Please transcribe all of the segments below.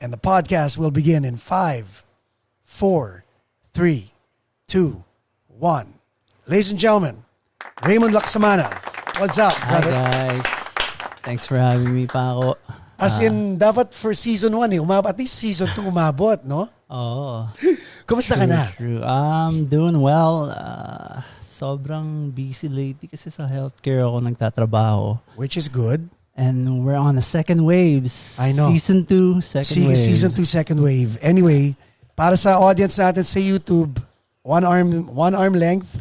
And the podcast will begin in 5, 4, 3, 2, 1. Ladies and gentlemen, Raymond Lacsamana. What's up, brother? Hi, guys. Thanks for having me, Paco. As in, dapat for season 1 at least season 2 umabot, no? Oo. Kumusta ka na? True. Doing well. Sobrang busy lately kasi sa healthcare ako nagtatrabaho. Which is good. And we're on the second waves. I know. Season 2, second wave. Season 2, second wave. Anyway, para sa audience natin sa YouTube, one arm length.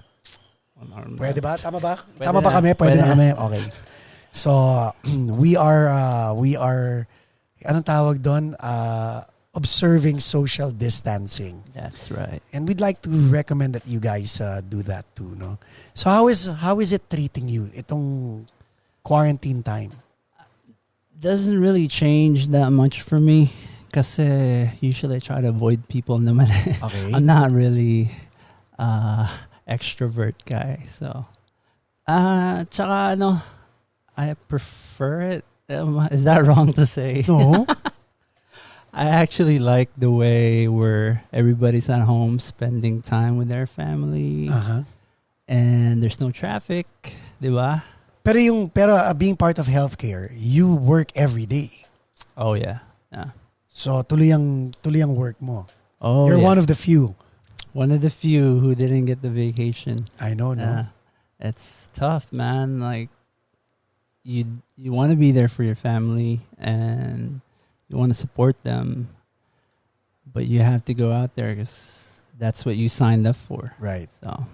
Pwede ba? Tama ba? Pwede Tama ba na. kami? Pwede na na. kami? Okay. So, we are, anong tawag doon? Observing social distancing. That's right. And we'd like to recommend that you guys do that too, no? So how is it treating you, itong quarantine time? Doesn't really change that much for me kasi usually I try to avoid people naman. Okay. I'm not really extrovert guy. So, tsaka I prefer it. Is that wrong to say? No. I actually like the way where everybody's at home spending time with their family. Uh-huh. And there's no traffic, di ba? Pero being part of healthcare, you work every day. Oh yeah. Yeah. So tuloy ang work mo. Oh, You're yeah. one of the few. One of the few who didn't get the vacation. I know, no? It's tough, man. Like you want to be there for your family and you want to support them, but you have to go out there because that's what you signed up for. Right. So,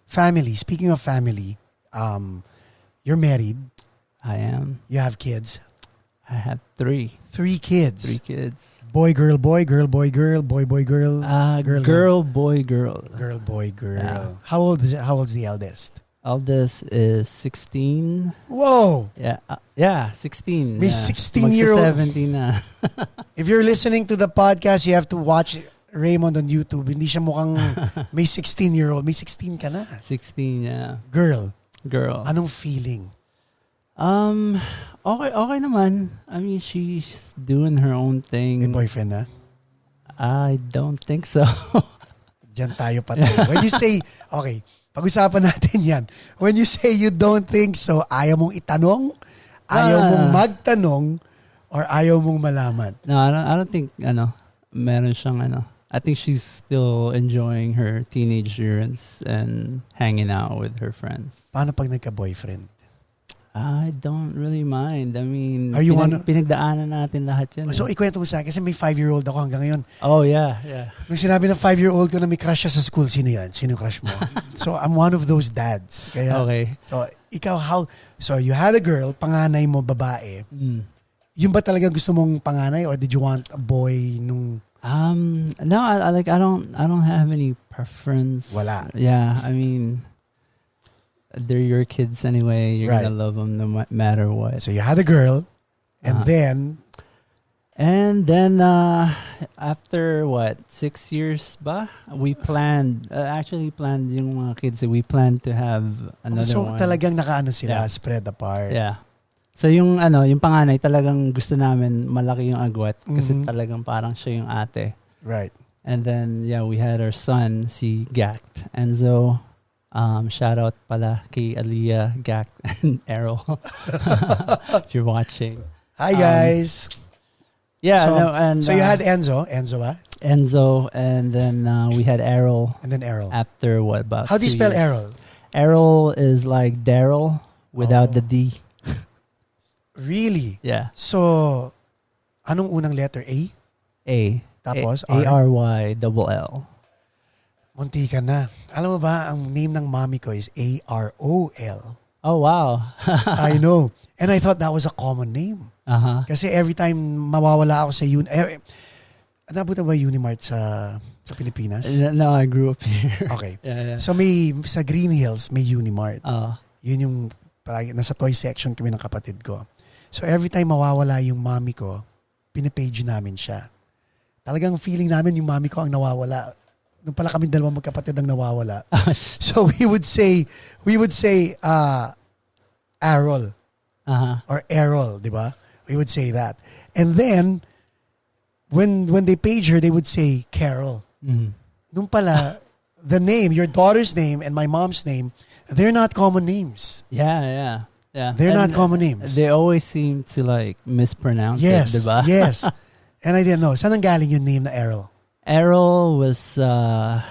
family. Speaking of family, you're married. I am. You have kids. I have 3. 3 kids. 3 kids. Boy, girl, boy, girl, boy, girl, boy, boy, girl. Girl, boy, girl. Girl, boy, girl. Yeah. How old's the eldest? Eldest is 16. Whoa! Yeah, 16. May 16-year-old. 17 na. If you're listening to the podcast, you have to watch Raymond on YouTube. Hindi siya mukhang may 16-year-old. May 16 ka na. 16, yeah. Girl. Anong feeling? Okay naman. I mean, she's doing her own thing. May boyfriend na? I don't think so. Diyan tayo patay. When you say, okay, pag-usapan natin yan. When you say you don't think so, ayaw mong itanong, ayaw mong magtanong, or ayaw mong malaman? No, I don't think, meron siyang, I think she's still enjoying her teenage years and hanging out with her friends. Paano pag nagka-boyfriend? I don't really mind. I mean, Are you pinagdaanan natin lahat yan. So, ikwento mo sa akin, kasi may 5-year-old ako hanggang ngayon. Oh, yeah. Nung sinabi ng 5-year-old ko na may crush siya sa school, sino yan? Sino crush mo? So, I'm one of those dads. Kaya, okay. So, ikaw, so you had a girl, panganay mo, babae. Yun ba talaga gusto mong panganay or did you want a boy nung... No, I don't have any preference. Wala. Yeah, I mean... They're your kids anyway. You're Right. gonna love them no matter what. So you had a girl, and then after 6 years ba? We planned yung mga kids. We planned to have another so one. talagang nakaano sila, Yeah. spread apart. Yeah. So yung panganay talagang gusto namin malaki yung agwat kasi talagang parang siya yung ate. Right. And then we had our son, si Gact. Enzo. Shout out pala kay Aliyah, Gact, and Errol. If you're watching. Hi guys. Yeah, so you had Enzo ba? Enzo, and then we had Errol. And then Errol. After about How do you 2 spell years. Errol? Errol is like Daryl without the D. Really? Yeah. So, anong unang letter? A? Tapos ARYLL. Munti ka na. Alam mo ba, ang name ng mommy ko is AROL. Oh, wow. I know. And I thought that was a common name. Uh-huh. Kasi every time mawawala ako sa nabuta ba Unimart sa Pilipinas? No, I grew up here. Okay. Yeah. So sa Green Hills may Unimart. Yun yung nasa toy section kami ng kapatid ko. So every time mawawala yung mommy ko, pinapage namin siya. Talagang feeling namin yung mommy ko ang nawawala. Nung pala kami dalawang magkapatid ang nawawala. So we would say Errol. Uh-huh. Or Errol, di ba? We would say that. And then, when they page her, they would say Carol. Nung pala, the name, your daughter's name and my mom's name, they're not common names. Yeah. They're not common names. They always seem to like mispronounce it, diba? Yes. And I didn't know. Saan nanggaling yung name na Errol? Errol was, ano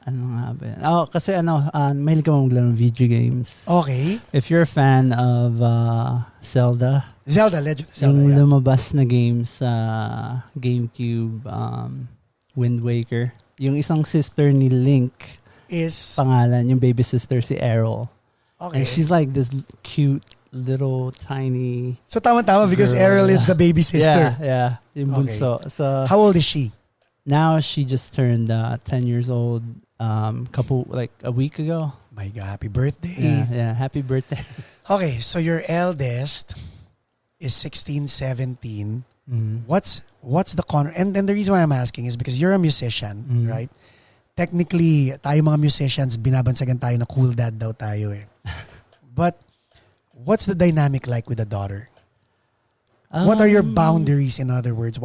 nga ba yan? Oh, kasi mahilig ka maglaro ng video games. Okay. If you're a fan of Zelda, Legend of Zelda, yung lumabas na games sa GameCube, Wind Waker, yung isang sister ni Link, is pangalan, yung baby sister si Errol. Okay. And she's like this cute, little, tiny So tama-tama because girl. Errol is the baby sister. Yeah. Yung bunso. So How old is she? now she just turned 10 years old a week ago. My God, happy birthday. Yeah, happy birthday. Okay, so your eldest is 16, 17. What's the and the reason why I'm asking is because you're a musician, right? Technically, tayo mga musicians, binabansagan tayo na cool dad daw tayo eh. But what's the dynamic like with a daughter? What are your boundaries, in other words?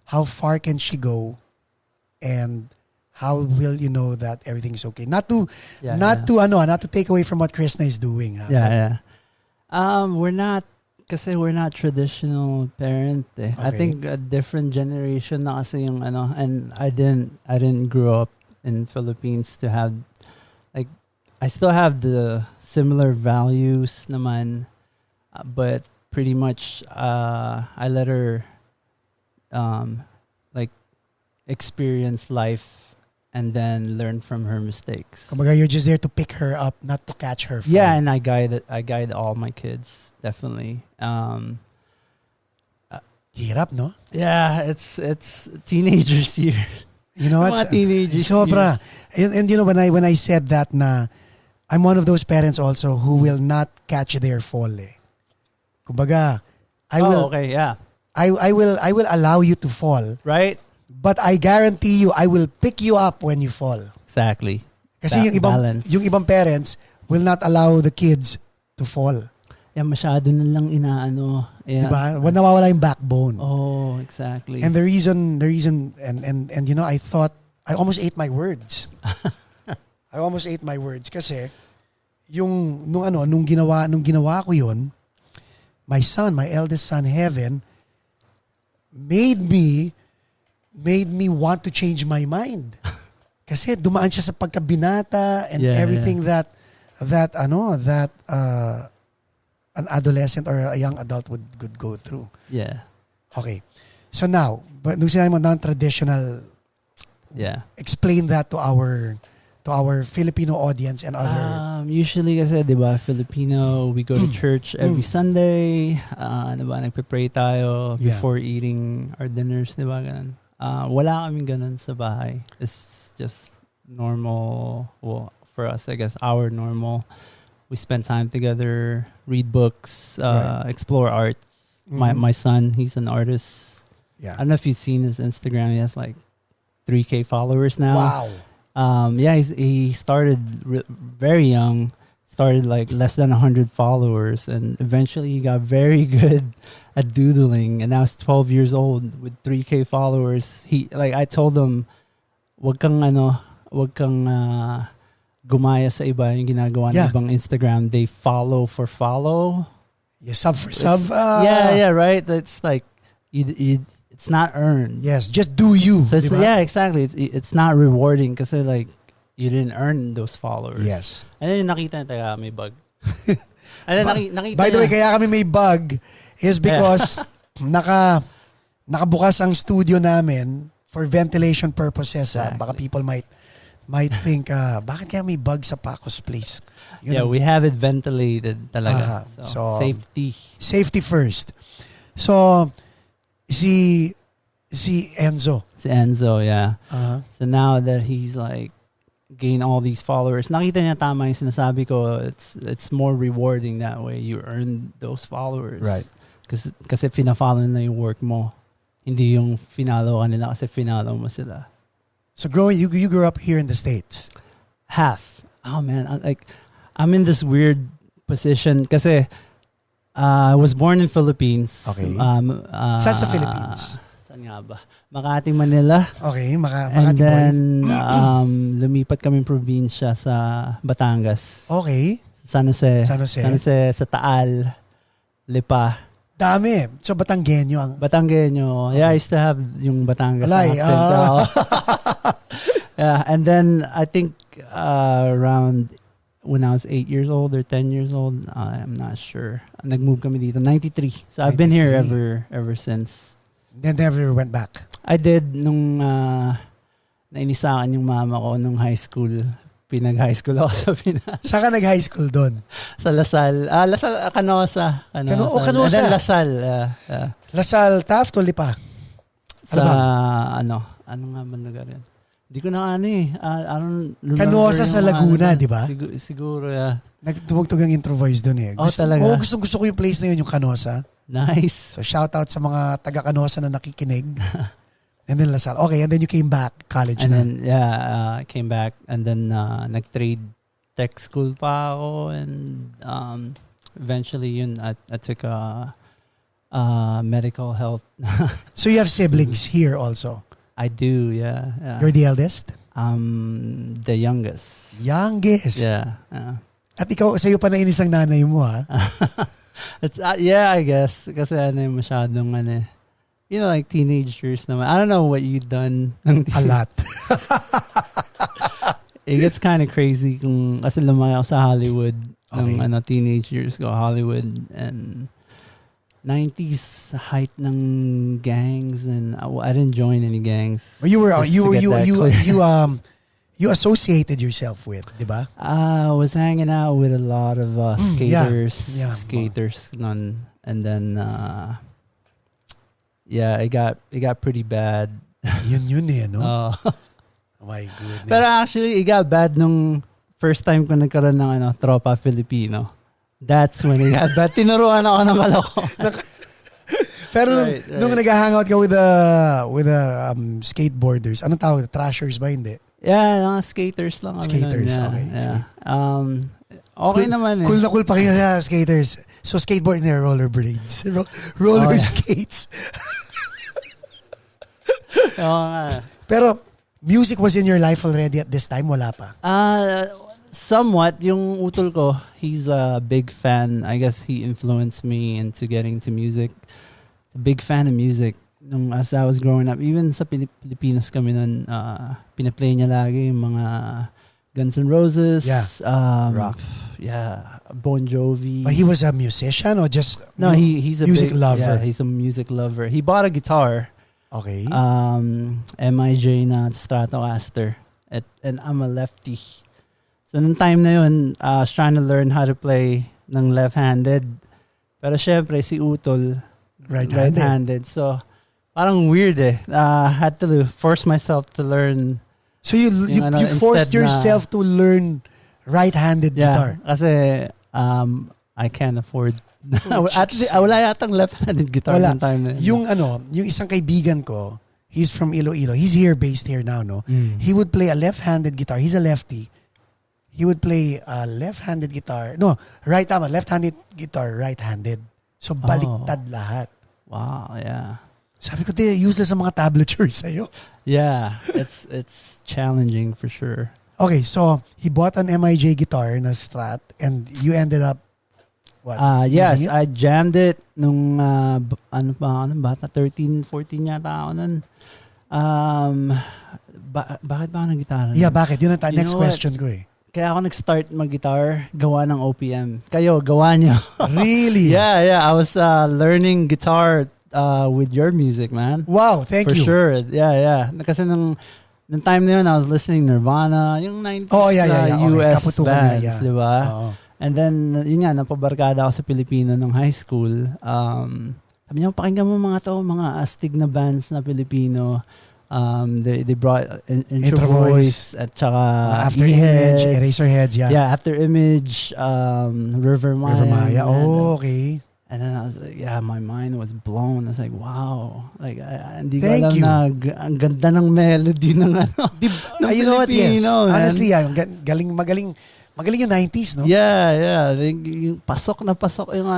How far can she go? And how will you know that everything's okay? Not to take away from what Krishna is doing. We're not traditional parent. Eh. Okay. I think a different generation na kasi yung and I didn't grow up in Philippines to have I still have the similar values naman, but pretty much I let her experience life and then learn from her mistakes. Kumbaga, you're just there to pick her up, not to catch her. Yeah, and I guide all my kids, definitely. Hirap, no? Yeah, it's teenagers here. You know what? Mga teenagers. Sobra. And you know, when I said that na, I'm one of those parents also who will not catch their fall. Eh. Kumbaga, I will allow you to fall. Right? But I guarantee you, I will pick you up when you fall. Exactly. Kasi yung ibang parents will not allow the kids to fall. Yeah, masyado na lang inaano. Yeah. Diba? Nawawala yung backbone. Oh, exactly. And the reason and you know, I thought I almost ate my words. I almost ate my words kasi nung ginawa ko yun, my eldest son Heaven made me want to change my mind. Kasi dumaan siya sa pagkabinata and everything that an adolescent or a young adult would go through. Yeah. Okay. So now, but nung sinabi mo non-traditional, explain that to our Filipino audience and other. Usually kasi, di ba, Filipino, we go to church every Sunday. Di ba, nagpe-pray tayo before eating our dinners, di ba, ganun. Wala kaming ganun sa bahay. It's just normal. Well, for us, I guess, our normal. We spend time together, read books, explore art. My son, he's an artist. Yeah. I don't know if you've seen his Instagram. He has like 3K followers now. Wow. He started very young. Started like less than 100 followers, and eventually he got very good at doodling. And now he's 12 years old with 3K followers. I told him, wag kang gumaya sa iba yung ginagawa ng ibang Instagram. They follow for follow. Yeah, sub for sub. Yeah, right. It's like it's not earned. Yes, just do you. So exactly. It's not rewarding kasi like you didn't earn those followers. Yes. And then nakita niya may bug. And then nakita by the way, kaya kami may bug is because nakabukas ang studio namin for ventilation purposes. Exactly. Baka people might think, bakit kaya may bug sa Paco's place? We have it ventilated talaga. So Safety first. So, si Enzo. Si Enzo, yeah. Uh-huh. So now that he's like gained all these followers, nakita niya tama yung sinasabi ko, it's more rewarding that way. You earn those followers. Right. Kasi fina-follow na yung work mo. Hindi yung finalo ka nila kasi finalo mo sila. So you grew up here in the States? Half. Oh man, I'm in this weird position kasi I was born in Philippines. Okay. Saan sa Philippines? Saan nga ba? Makati, Manila. Okay, And Makati then, boy. lumipat kami probinsya sa Batangas. Okay. San Jose. San Jose. Sa Taal. Lipa. Dami. So, Batanggenyo ang... Batanggenyo. Yeah, I used to have yung Batangas Alay, accent. Yeah, and then I think around when I was 8 years old or 10 years old, I'm not sure. Nag-move kami dito, 93. So I've been here 93. ever since. Then never went back. I did nung nainis sa akin yung mama ko nung high school. Pinag-high school ako sa Pinas. Saan ka nag-high school doon? Sa Lasal. Lasal, Canosa. Canosa. And then Lasal. Lasal, Taft o Lipa? Sa ano nga ba lugar yan? Hindi ko na I don't remember. Canosa sa Laguna, di ba? Siguro, yeah. Nagtumugtog ang intro voice doon eh. Talaga? Gusto ko yung place na yun, yung Canosa. Nice. So shout out sa mga taga-Canosa na nakikinig. And then Lasal. Okay, and then you came back, college and na. then, I came back and then nag-trade tech school pa ako and eventually yun, I took medical health. So you have siblings here also? I do, yeah. You're the eldest? The youngest. Youngest? Yeah. At ikaw, sa'yo pa nainis ang nanay mo, ha? It's yeah, I guess. Kasi masyadong you know, like teenagers naman. I don't know what you've done. A lot. It gets kind of crazy kasi lumaki ako sa Hollywood. Okay. Nung teenage years ko, Hollywood and 90s height ng gangs and I didn't join any gangs. You associated yourself with, di ba? I was hanging out with a lot of skaters, skaters nun, and then it got pretty bad. Yun eh, no? Oh my goodness. Pero actually, it got bad nung first time ko nagkaroon ng tropa Filipino. That's when it got bad. Tinuruan ako ng maloko. Pero nung nag-hangout ka with the skateboarders, anong tawag? Trashers ba? Hindi? Yeah, skaters lang kami. Skaters, nun. okay. Yeah. Okay naman eh. Cool na cool pa kayo sa skaters. So skateboard na rollerblades. Roller skates. Oo nga. Pero music was in your life already at this time? Wala pa? Somewhat. Yung utol ko, he's a big fan. I guess he influenced me into getting into music. He's a big fan of music. Nung as I was growing up, even sa Pilipinas kami nun, pinaplay niya lagi yung mga Guns N' Roses. Yeah. Rock. Yeah. Bon Jovi. But he was a musician or just he's a music lover? Yeah, he's a music lover. He bought a guitar. Okay. MIJ na Stratocaster. And I'm a lefty. So, nung time na yun, I was trying to learn how to play ng left-handed. Pero syempre, si Utol, right-handed. So, parang weird eh. I had to force myself to learn. So, you forced yourself to learn right-handed guitar? Yeah, kasi I can't afford. Wala yatang left-handed guitar nung time na yun. Yung isang kaibigan ko, he's from Iloilo. He's based here now, no? He would play a left-handed guitar. He's a lefty. He would play a left-handed guitar. No, left-handed guitar, right-handed. So, baliktad lahat. Wow, yeah. Sabi ko, useless ang mga tablature sa'yo. Yeah, it's challenging for sure. Okay, so, he bought an MIJ guitar na Strat and you ended up, what? Yes, I jammed it nung, bata, 13, 14 yata ako nun. Bakit ba ako ng gitara? Yeah, bakit? Yun ang next question ko eh. Kaya ako nag-start mag-guitar, gawa ng OPM. Kayo, gawa nyo. Really? Yeah. I was learning guitar with your music, man. Wow, thank you. For sure. Yeah. Kasi nung time na yun, I was listening Nirvana, yung 90s US bands, di ba? And then, yun nga, napabarkada ako sa Pilipino nung high school. Sabi niya, pakinggan mo mga astig na bands na Pilipino. They brought Intro Voice at saka After Image, Eraserheads, yeah. Yeah, After Image, River Maya. Oh, okay. And then I was like, my mind was blown. I was like, wow. Like, hindi ko Thank alam you. na ang ganda ng melody ng You know what, yes. Honestly, magaling Magaling yung 90s, no? Yeah. Yung pasok na pasok yung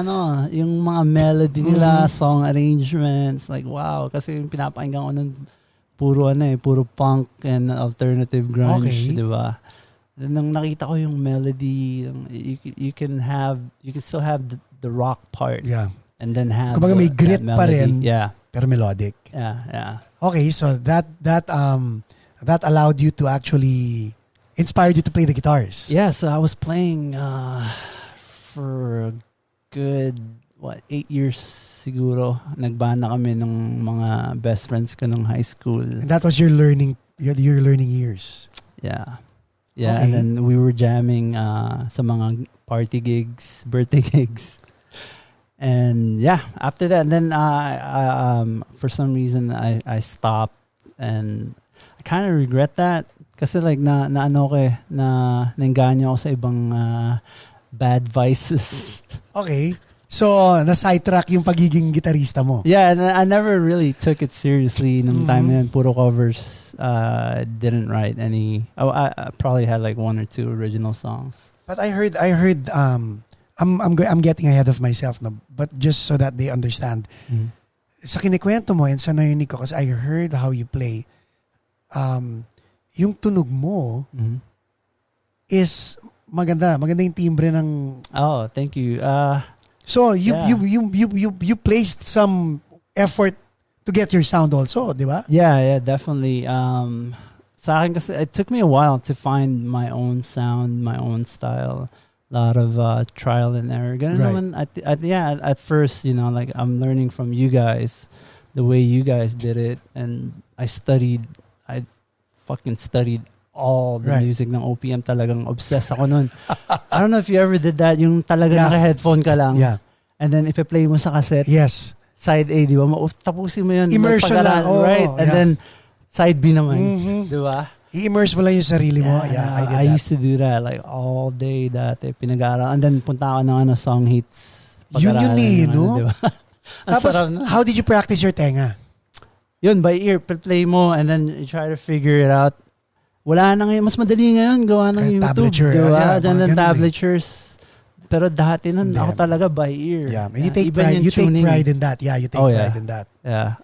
yung mga melody nila, song arrangements. Like, wow. Kasi yung pinapakinggan ko nun, puro punk and alternative grunge, di ba? Nung nakita ko yung melody, you can still have the rock part. Yeah. And then have kumbaga may grit pa rin. Yeah. Pero melodic. Yeah. Okay, so that allowed you to actually inspired you to play the guitars. Yeah, so I was playing for a good 8 years siguro. Nagbanda kami ng mga best friends ko nung high school. And that was your learning years. Yeah. Okay. And then we were jamming sa mga party gigs, birthday gigs. And yeah, after that, then for some reason I stopped, and I kind of regret that kasi like naengganyo ako sa ibang bad vices. Okay. So, na-sidetrack yung pagiging gitarista mo. Yeah, and I never really took it seriously nung time na yun, puro covers. Didn't write any. I probably had like 1 or 2 original songs. But I heard I'm getting ahead of myself, no? But just so that they understand. Sa kinikwento mo and sa narinig ko, kasi I heard how you play, yung tunog mo is maganda yung timbre ng. Oh, thank you. So you placed some effort to get your sound also, di ba? Yeah, definitely. Sa akin kasi it took me a while to find my own sound, my own style. A lot of trial and error. Ganun naman, at first, like I'm learning from you guys, the way you guys did it, and I fucking studied all the music ng OPM. Talagang obsessed ako nun. I don't know if you ever did that, yung talagang naka-headphone ka lang, and then ipe-play mo sa cassette, side A, di ba? Tapusin mo yun. Immersion lang. Right? And then side B naman, di ba? I-immerse mo lang yung sarili mo. Yeah, I used to do that like all day dati. Pinag-aaral. And then punta ako ng song hits. Yun no? Diba? Tapos, how did you practice your tenga? Yun, by ear. Play mo and then you try to figure it out. Wala na ngayon. Mas madali ngayon gawa ng YouTube. Tablature. Diba? And then tablatures. Pero dati nun, ako talaga by ear. Yeah. And you take pride in that. Yeah, you take pride in that. Yeah.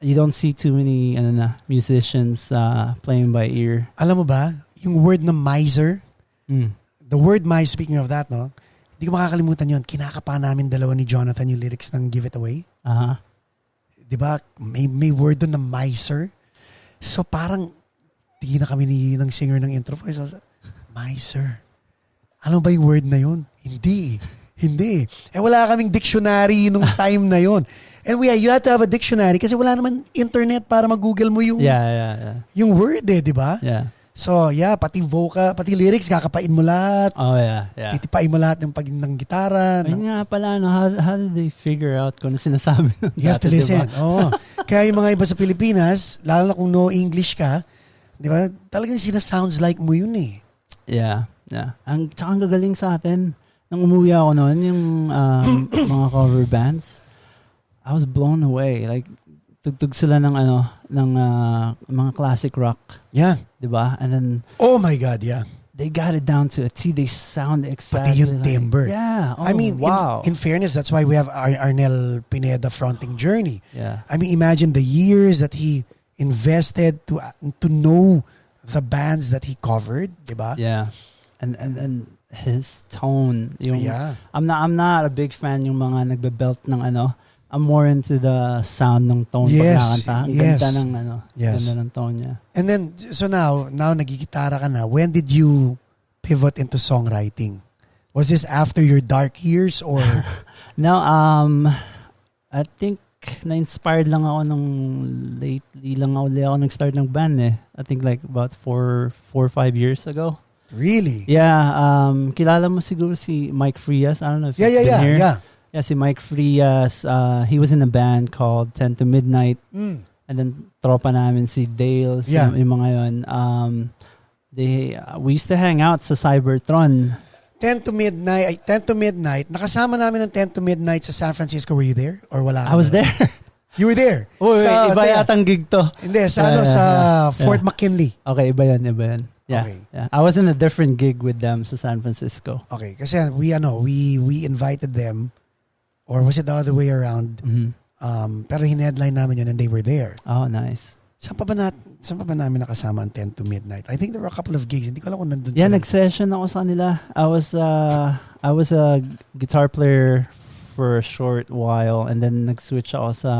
You don't see too many musicians playing by ear. Alam mo ba, yung word na miser, the word miser, speaking of that, no, hindi ko makakalimutan yun. Kinakapa namin dalawa ni Jonathan yung lyrics ng Give It Away. Diba? May word doon na miser. So parang, tingin na kami ng singer ng intro voice. Miser. Alam mo ba yung word na yun? Hindi. Wala kaming dictionary nung time na yun. And you have to have a dictionary kasi wala naman internet para mag-google mo yung yung word di ba? Yeah. So, pati vocal, pati lyrics, kakapain mo lahat. Oh, yeah. Titipain mo lahat ng gitara. Ayun nga pala, how did they figure out kung ano sinasabi? You have to listen. Diba? Kaya yung mga iba sa Pilipinas, lalo na kung no English ka, di ba? Talagang sina-sounds like mo yun eh. Yeah. Tsaka ang gagaling sa atin. Nung umuwi ako noon, yung mga cover bands, I was blown away. Like, tugtog sila ng mga classic rock. Yeah. Diba? And then, oh my God, yeah. They got it down to a T. They sound exactly pati yung timbre. Yeah. I mean, wow. in fairness, that's why we have Arnel Pineda fronting Journey. Yeah. I mean, imagine the years that he invested to know the bands that he covered, diba? Yeah. And his tone, I'm not a big fan yung mga nagbe-belt ng I'm more into the sound ng tone pag nakanta. Ang ganda ng ganda ng tone niya. And then so now nagigitara ka na. When did you pivot into songwriting? Was this after your dark years or No, I think na-inspired lang ako nung lately lang ako nag-start ng band eh. I think like about 4 or 5 years ago. Really? Yeah, kilala mo siguro si Mike Frias. I don't know if you've been here. Yeah, si Mike Frias, he was in a band called 10 to Midnight. And then tropa namin si Dale, yung mga yun. We used to hang out sa Cybertron. 10 to Midnight. Nakasama namin ng 10 to Midnight sa San Francisco. Were you there? Or wala? I was there. You were there. Uy, iba teka, yatang gig to. Hindi, sa Fort McKinley. Okay, iba yun. Yeah, Okay. yeah. I was in a different gig with them sa San Francisco. Okay, kasi we invited them, or was it the other way around? Pero hinheadline namin yun and they were there. Oh, nice. Saan pa ba namin nakasama ang 10 to midnight? I think there were a couple of gigs. Hindi ko alam kung nandun. Yeah, nag-session ako sa nila. I was a guitar player for a short while and then nag-switch ako sa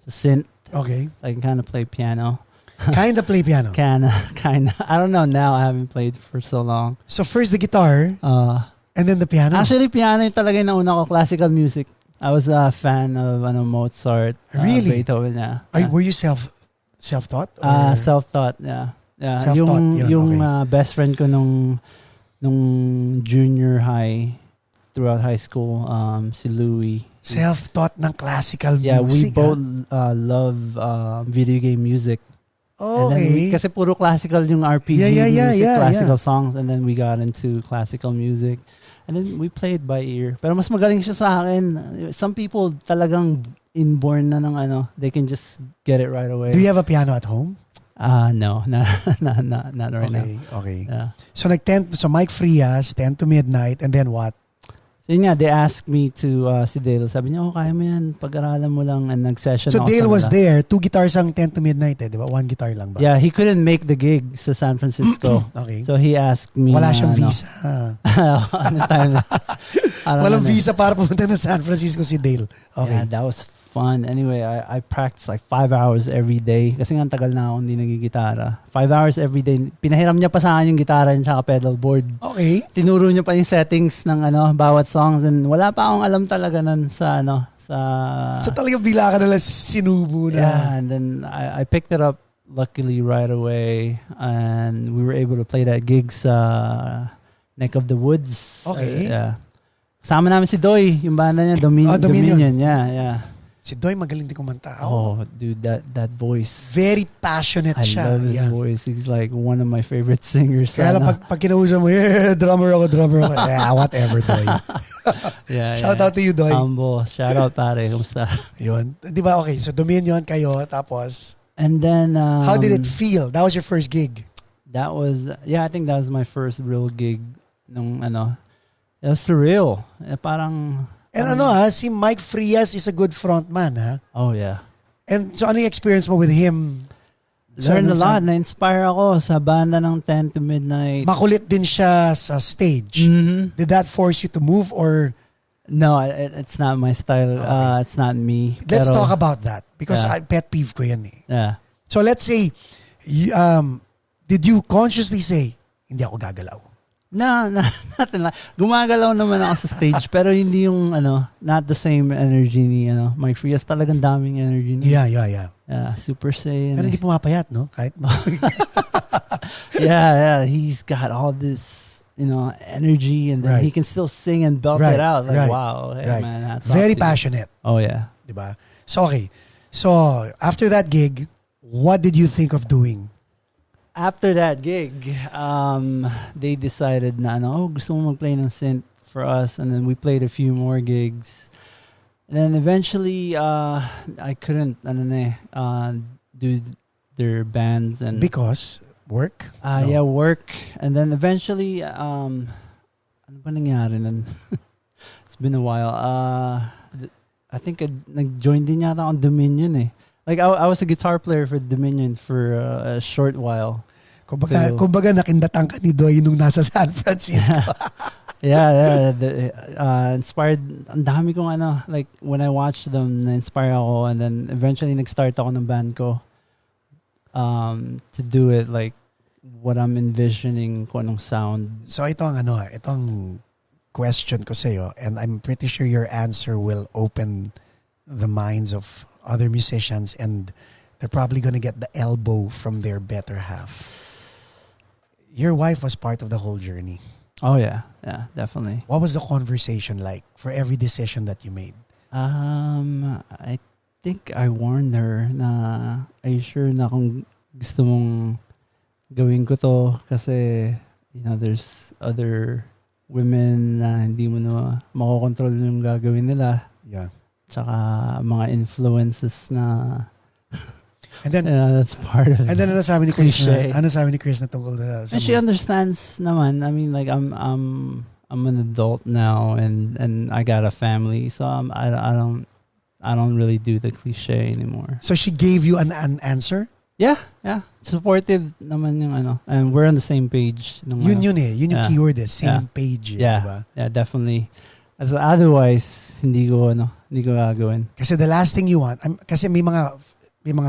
synth. Okay. So I can kind of play piano. Kinda play piano. Kinda. I don't know now. I haven't played for so long. So first the guitar and then the piano? Actually, piano yung talaga yung nauna ko. Classical music. I was a fan of Mozart. Really? Beethoven, yeah. Were you self-taught? Self-taught, yeah. Yeah, Self-taught, yung okay. best friend ko nung junior high, throughout high school, si Louie. Self-taught ng classical music. Yeah, we both love video game music. Oh, and then okay. Kasi puro classical yung RPG music, classical songs, and then we got into classical music. And then we played by ear. Pero mas magaling siya sa akin. Some people talagang inborn na ng they can just get it right away. Do you have a piano at home? No, not right now. Okay. Yeah. So Mike Frias, 10 to midnight, and then what? So yun nga, they asked me to, si Dale, sabi niya, kaya mo yan, pag-aralan mo lang, and nag-session So ako Dale sa was nila. there, 2 guitars ang 10 to midnight di ba? 1 guitar lang ba? Yeah, he couldn't make the gig sa San Francisco. Okay. So he asked me. Wala siyang visa. Ano time na? Walang visa para pumunta na San Francisco si Dale. Okay. Yeah, that was fun. Anyway, I practiced like 5 hours every day. Kasi nga ang tagal na ako hindi nagigitara. 5 hours every day. Pinahiram niya pa sa akin yung gitara niya tsaka pedal board. Okay. Tinuro niya pa yung settings ng bawat songs, and wala pa akong alam talaga nun sa So talagang bila ka nalang sinubo na. Yeah, and then I picked it up luckily right away, and we were able to play that gig sa Neck of the Woods. Okay. Yeah. Kasama namin si Doy, yung banda niya, Dominion. Yeah. Si Doy magaling din kumanta. Oh, dude, that voice. Very passionate I siya. love his voice. He's like one of my favorite singers. Kaya lang pag kinausap mo, drummer ako. Yeah, whatever, Doy. Shout out to you, Doy. Humble. Shout out, pare. Kamusta? Yun. Di ba, okay. So, Dominion kayo, tapos... And then... how did it feel? That was your first gig? That was... Yeah, I think that was my first real gig. Nung it was surreal. Parang... And si Mike Frias is a good frontman, ha? Oh, yeah. And so, ano yung experience mo with him? Learned a lot. Na-inspire ako sa banda ng 10 to midnight. Makulit din siya sa stage. Mm-hmm. Did that force you to move or... No, it's not my style. Okay. It's not me. Let's talk about that. Because pet peeve ko yan eh. Yeah. So, let's say, did you consciously say, hindi ako gagalaw? No, nothing like. Gumagalaw naman ako sa stage, pero hindi yung not the same energy ni Mike Frias. Talagang daming energy niya. Yeah. Yeah, super saiyan. Pero hindi pumapayat, no? Kahit yeah, he's got all this, energy, and then he can still sing and belt it out. Like, wow, hey, man, that's very passionate. Oh yeah. Diba? So okay. So after that gig, what did you think of doing? After that gig, they decided na gusto mo mag-play ng synth for us, and then we played a few more gigs. And then eventually, I couldn't do their bands and because work. Yeah, work. And then eventually, ano ba nangyari nun? It's been a while. I think nag-join din yata on Dominion eh. Like I was a guitar player for Dominion for a short while. Kumbaga nakindatan ka ni Doy nung nasa San Francisco. Yeah. Inspired. Ang dami kong like when I watched them, na-inspire ako, and then eventually nag-start ako ng band ko to do it like what I'm envisioning kung anong sound. So itong question ko sa'yo, and I'm pretty sure your answer will open the minds of other musicians, and they're probably gonna get the elbow from their better half. Your wife was part of the whole journey. Oh yeah, definitely. What was the conversation like for every decision that you made? I think I warned her na, are you sure na kung gusto mong gawin ko to, kasi there's other women na hindi mo na makokontrol yung gagawin nila. Yeah. tsaka mga influences na And then, that's part of it. And then ano sabi ni Chris Cliche. na, ano sabi ni Chris na tungkol sa And she understands naman. I mean, like I'm an adult now, and I got a family, so I don't really do the cliche anymore. So she gave you an answer? Yeah. Supportive naman yung ano, and we're on the same page. Yun yung keyword same page. Yeah, diba? Yeah, definitely. As otherwise, hindi ko gagawin. Kasi the last thing you want, kasi may mga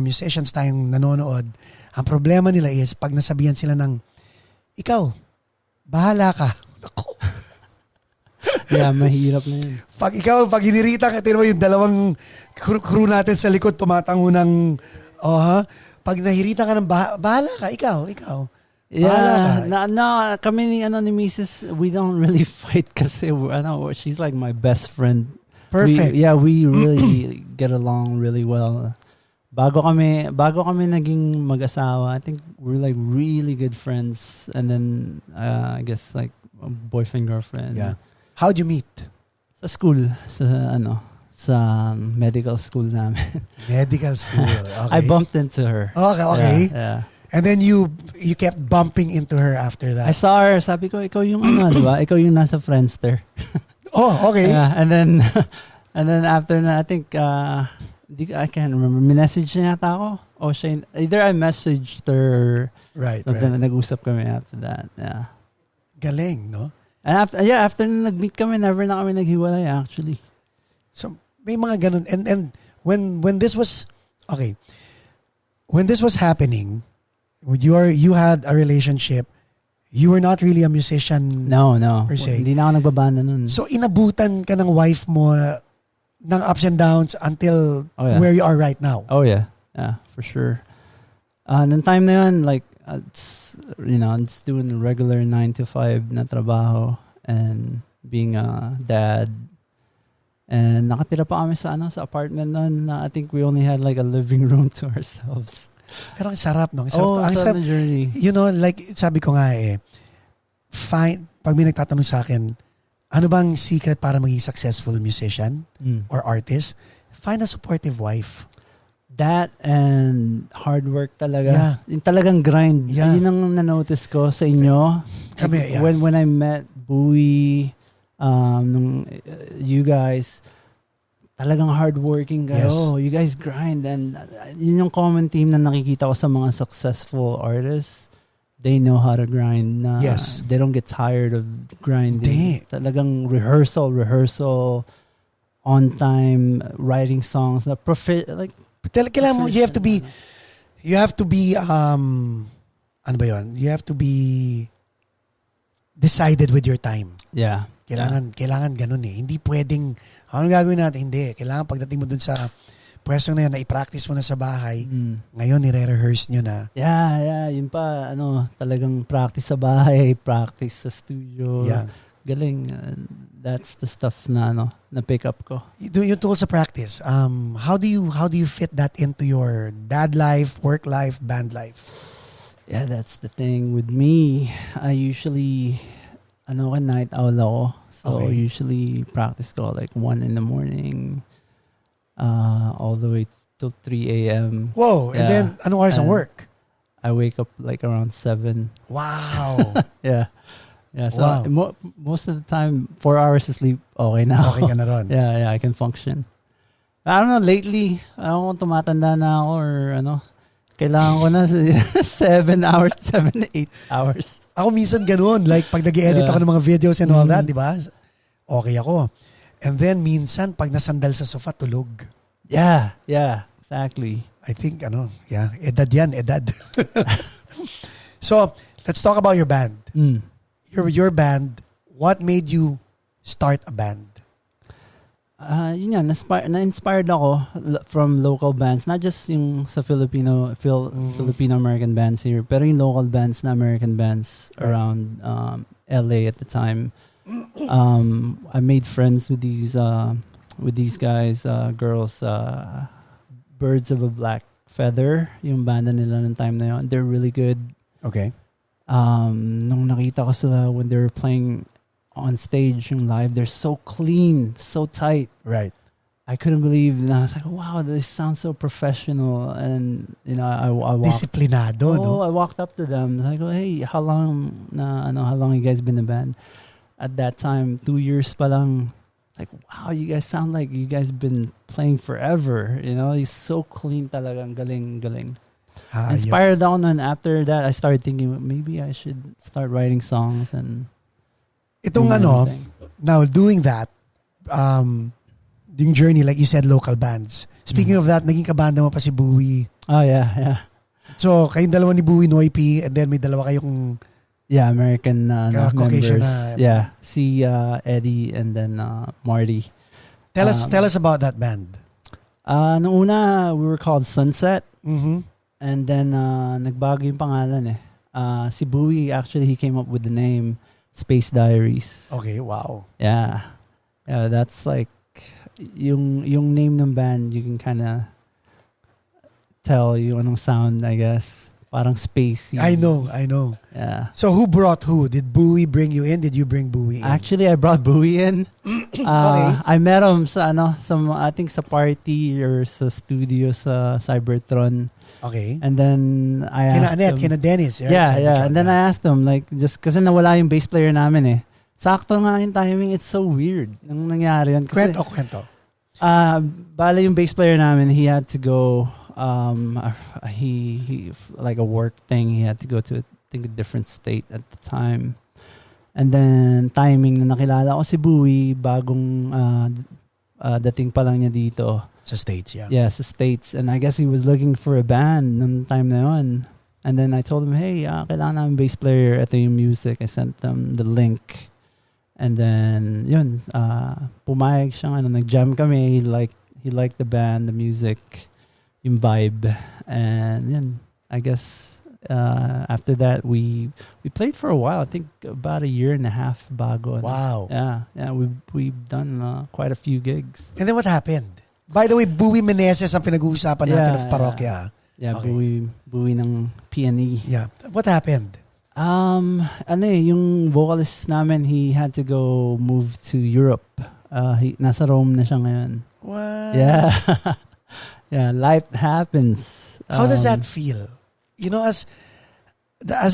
musicians tayong nanonood, ang problema nila is pag nasabihan sila ng, ikaw, bahala ka. Ako. Yeah, mahirap na yun. Pag hinirita ka, tino mo yung dalawang crew natin sa likod tumatango ng, pag nahirita ka ng bahala ka, ikaw. Yeah, kami ni Mrs., we don't really fight kasi she's like my best friend. Perfect. We really get along really well. Bago kami naging mag-asawa, I think we're like really good friends, and then I guess like boyfriend girlfriend. Yeah. How'd you meet? Sa school, sa medical school namin. Medical school. Okay. I bumped into her. Okay. Yeah. And then you kept bumping into her after that. I saw her, sabi ko, ikaw yung di ba? Ikaw yung nasa Friendster. Oh, okay. Yeah, and then after na, I think I can't remember. Minessage niya yata ako. O siya, either I messaged her. Right. Nag-usap kami after that. Yeah. Galing, no? And after na nag-meet kami, never na kami naghiwalay actually. So may mga ganun. And when this was happening, you had a relationship, you were not really a musician. No. Per se. Hindi na ako nagbabanda nun. So inabutan ka ng wife mo ng ups and downs until where you are right now. Oh yeah, for sure. Nung time na yun, like it's doing the regular 9 to 5 na trabaho and being a dad. And nakatira pa kami sa apartment noon na I think we only had like a living room to ourselves. Pero ang sarap, no? Ang sarap na journey. You know, like sabi ko nga pag may nagtatanong sa akin, ano bang secret para maging successful musician or artist? Find a supportive wife. That and hard work talaga. Yeah. Yung talagang grind. Yeah. Yun ang na-notice ko sa inyo. Kami, yeah. When I met Bowie, you guys, talagang hardworking kayo. Yes. You guys grind. And yun yung common theme na nakikita ko sa mga successful artists. They know how to grind. Yes. They don't get tired of grinding. Talagang rehearsal, on time, writing songs. Kailangan mo, you have to be ano ba yun? You have to be decided with your time. Yeah. Kailangan ganun eh. Hindi pwedeng, ano gagawin natin? Hindi. Kailangan pagdating mo dun sa pwesto na yun, na i-practice mo na sa bahay, ngayon i-rehearse nyo na. Yeah. Yun pa, talagang practice sa bahay, practice sa studio. Yeah. Galing. That's the stuff na pick up ko. Yung tools sa practice, how do you fit that into your dad life, work life, band life? Yeah, that's the thing with me. I usually night owl ako. So usually practice ko like 1 a.m. All the way till 3 a.m. Whoa, yeah. And then anong oras ang work? I wake up like around 7. Wow. Yeah. So most of the time 4 hours of sleep, okay na. Okay ka na ron. Yeah, I can function. I don't know, lately, I don't know kung tumatanda na ako or kailangan ko na 7 hours, 7 to 8 hours. Ako minsan ganun, like pag nag-edit ako ng mga videos and all that, di ba? Okay ako. And then minsan pag nasandal sa sofa, tulog. Yeah, exactly. I think edad yan. So, let's talk about your band. Your band, what made you start a band? Yun yan, na-inspired ako from local bands, not just yung sa Filipino-American bands here, pero yung local bands na American bands around LA at the time. I made friends with these guys, girls, Birds of a Black Feather, yung banda nila ng time na yun. They're really good. Okay. Nung nakita ko sila when they were playing on stage yung live, they're so clean, so tight. Right. I couldn't believe, and I was like, wow, this sounds so professional. And I walked. Disiplinado, no? I walked up to them. I go, hey, how long you guys been in the band? At that time, 2 years pa lang. Like, wow, you guys sound like you guys been playing forever. He's so clean talaga. Ang galing. Inspired ako nun. After that, I started thinking, maybe I should start writing songs and itong now doing that, yung journey, like you said, local bands. Speaking of that, naging kabanda mo pa si Bowie. Oh, yeah. So, kayong dalawa ni Bowie, Noipi, and then may dalawa kayong American Caucasian members. Si Eddie and then Marty. Tell us about that band. Nung una, we were called Sunset. Mm-hmm. And then, nagbago yung pangalan eh. Si Bowie, actually, he came up with the name Space Diaries. Okay, wow. Yeah, that's like, yung name ng band, you can kind of tell yung anong sound, I guess. Parang spacey. I know. Yeah. So who brought who? Did Bowie bring you in? Did you bring Bowie in? Actually, I brought Bowie in. Okay. I met him sa I think sa party or sa studio sa Cybertron. Okay. And then I asked him. Kina Dennis. Yeah. And then I asked him, like, just kasi nawala yung bass player namin eh. Sakto nga yung timing. It's so weird nung nangyari yun. Kasi, Kwento. Bale yung bass player namin, he had to go, he like a work thing, he had to go to, I think, a different state at the time. And then, timing na nakilala ko si Bowie, bagong dating pa lang niya dito. Sa States, yeah. Yeah, sa States. And I guess he was looking for a band nung time na yun. And then I told him, hey, kailangan namin bass player. Ito yung music. I sent them the link. And then, yun, pumayag siya, nag-jam kami. He liked the band, the music, yung vibe. And yun, I guess after that, we played for a while. I think about 1.5 years bago. Wow. Yeah, we've done quite a few gigs. And then what happened? By the way, Bowie Meneses ang pinag-uusapan natin of Parokya. Yeah, okay. Buwi ng PNE. Yeah. What happened? Yung vocalist namin, he had to go move to Europe. Nasa Rome na siya ngayon. What? Yeah. Yeah, life happens. How does that feel? As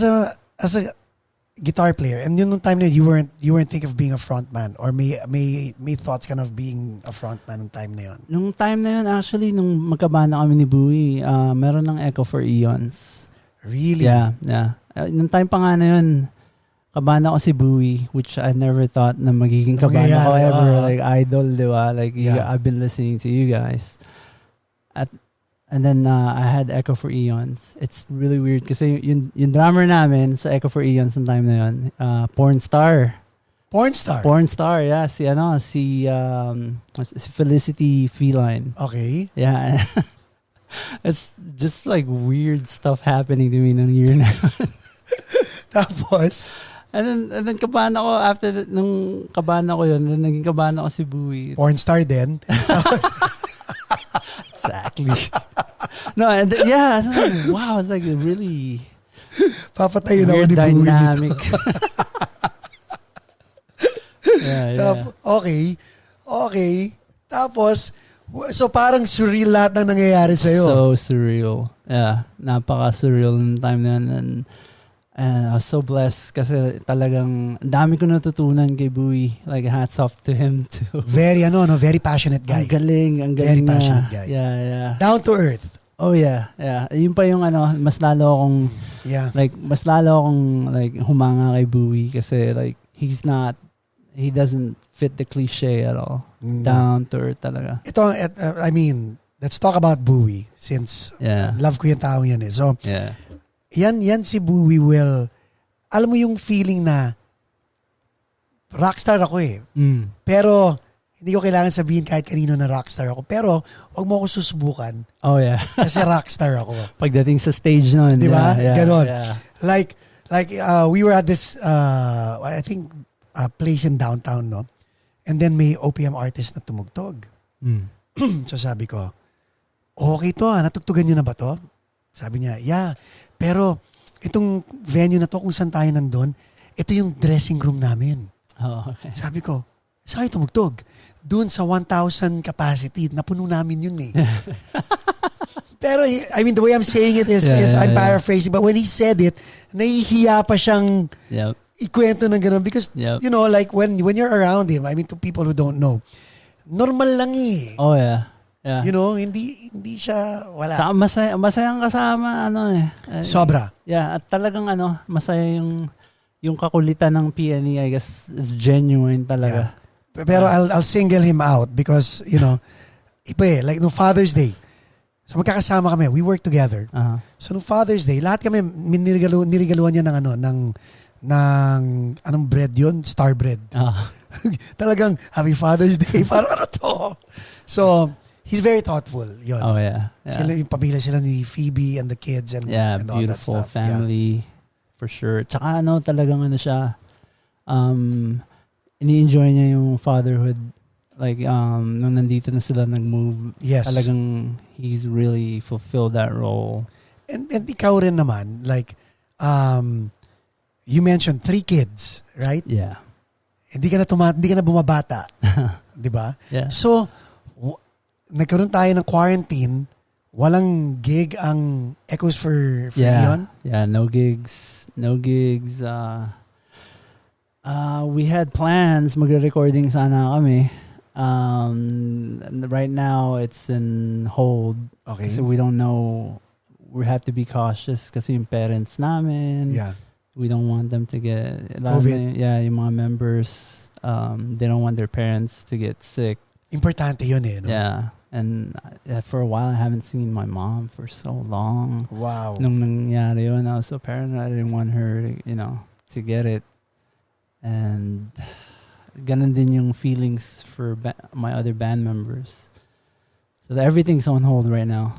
a guitar player, and yun nung time na you weren't thinking of being a frontman, or may thoughts kind of being a frontman nung time na yun? Nung time na yun, actually, nung magkabanda kami ni Bowie, meron ng echo for Eons. Really? Yeah. Nung time pa nga na yun, kabanda ko si Bowie, which I never thought na magiging kabanda ko ever. Like, idol, di ba? Like, I've been listening to you guys. And then I had Echo for Eons. It's really weird kasi yung drummer namin sa Echo for Eons ng time na yun, Porn Star, yeah. Si Felicity Feline. Okay. Yeah. It's just like weird stuff happening to me nung year na. Tapos? And then kabana ko after nung kabana ko yun, then naging kabana ko si Bowie. Porn star din. Exactly. No, and yeah, it's like, wow, it's like a really papatayin ako weird ni Bowie dynamic. Yeah. Okay. Tapos, so parang surreal lahat ng nangyayari sa'yo. So surreal. Yeah, napaka-surreal ng time na yun. And I was so blessed kasi talagang dami ko natutunan kay Bowie. Like, hats off to him too. Very passionate guy. Ang galing Very na. passionate guy. Yeah. Down to earth. Oh yeah. Yun pa yung mas lalo akong humanga kay Bowie kasi like he doesn't fit the cliche at all. Down to earth talaga. Ito, let's talk about Bowie since love ko yung taong yan eh. So, yan si Bowie will, alam mo yung feeling na rockstar ako eh. Pero, hindi ko kailangan sabihin kahit kanino na rockstar ako. Pero, wag mo ako susubukan. Oh yeah. Kasi rockstar ako. Pagdating sa stage nun. Di ba? Ganon. Yeah. Like, we were at this, I think, place in downtown, no? And then may OPM artist na tumugtog. So sabi ko, okay to natugtugan nyo na ba to? Sabi niya, yeah. Pero itong venue na to, kung saan tayo nandun, ito yung dressing room namin. Oh, okay. Sabi ko, Saan kayo tumugtog? Doon sa 1,000 capacity, napuno namin yun eh. Pero, I mean, the way I'm saying it is I'm paraphrasing, but when he said it, nahihiya pa siyang ikwento ng gano'n because, you know, like when you're around him, I mean, to people who don't know, normal lang eh. Oh, yeah. Yeah. You know, hindi siya, wala. Saka masayang kasama, Sobra. Yeah, at talagang masaya yung kakulitan ng PNE, I guess, is genuine talaga. Yeah. Pero I'll single him out because, you know, iba eh, like no Father's Day. So magkakasama kami, we work together. Uh-huh. So no Father's Day, lahat kami nirigaluan niya ng anong bread yun? Star bread. Uh-huh. Talagang Happy Father's Day. Parang ano to? So, he's very thoughtful. Yun. Oh, yeah. Sila, yung pamilya sila ni Phoebe and the kids and all beautiful that stuff. family for sure. Tsaka talagang siya, ini-enjoy niya yung fatherhood. Like, nung nandito na sila nag-move, talagang he's really fulfilled that role. And ikaw rin naman, like, you mentioned 3 kids, right? Yeah. Hindi ka na bumabata. Di ba? Yeah. So, nagkaroon tayo ng quarantine, walang gig ang Echoes for Eon? Yeah, no gigs. We had plans, magre-recording sana kami. Right now, it's in hold. Okay. So we don't know. We have to be cautious kasi yung parents namin. Yeah. We don't want them to get COVID. Yung mga members, they don't want their parents to get sick. Importante yun eh. No? Yeah. And for a while, I haven't seen my mom for so long. Wow. Nung nangyari yun, I was so paranoid. I didn't want her, to get it. And ganun din yung feelings for my other band members. So everything's on hold right now.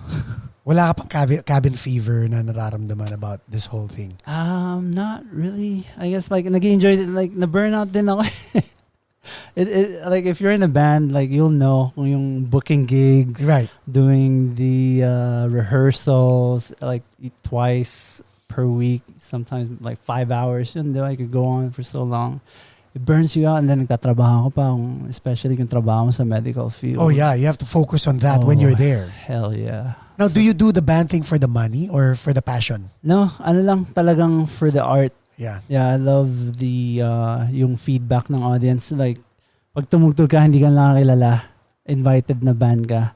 Wala ka pang cabin fever na nararamdaman about this whole thing? Not really. I guess like nag-enjoy it. Like na-burnout din ako. It like if you're in a band, like you'll know kung yung booking gigs, right? Doing the rehearsals like twice per week, sometimes like 5 hours. Yun, I could go on for so long. It burns you out, and then nagtatrabaho pa, especially kung trabaho mo sa medical field. Oh yeah, you have to focus on that when you're there. Hell yeah. Now, do you do the band thing for the money or for the passion? No, lang talagang for the art. Yeah. Yeah, I love the yung feedback ng audience. Like, pag tumugtog ka, hindi ka nakakilala, invited na band ka.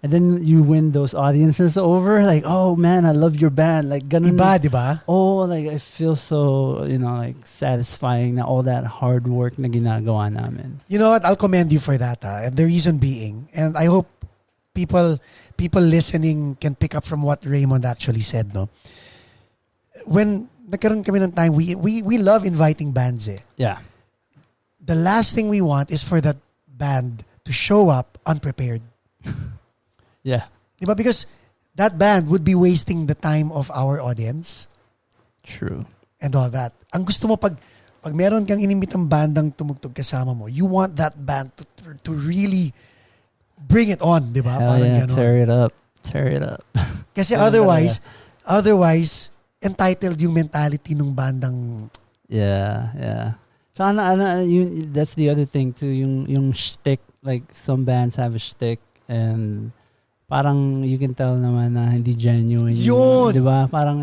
And then you win those audiences over. Like, oh man, I love your band. Like, ganun. Iba, di ba? Oh, like, I feel so, like, satisfying na all that hard work na ginagawa namin. You know what? I'll commend you for that. And the reason being, and I hope people listening can pick up from what Raymond actually said, no? When nagkaroon kami ng time, we love inviting bands eh. Yeah. The last thing we want is for that band to show up unprepared. Yeah. Diba? Because that band would be wasting the time of our audience. True. And all that. Ang gusto mo pag meron kang inimbitang bandang tumugtog kasama mo, you want that band to really bring it on, di ba? Hell yeah, tear it up. Kasi otherwise, entitled yung mentality ng bandang... Yeah. So, that's the other thing too, yung shtick, like some bands have a shtick and parang you can tell naman na hindi genuine. Yun! Di ba? Parang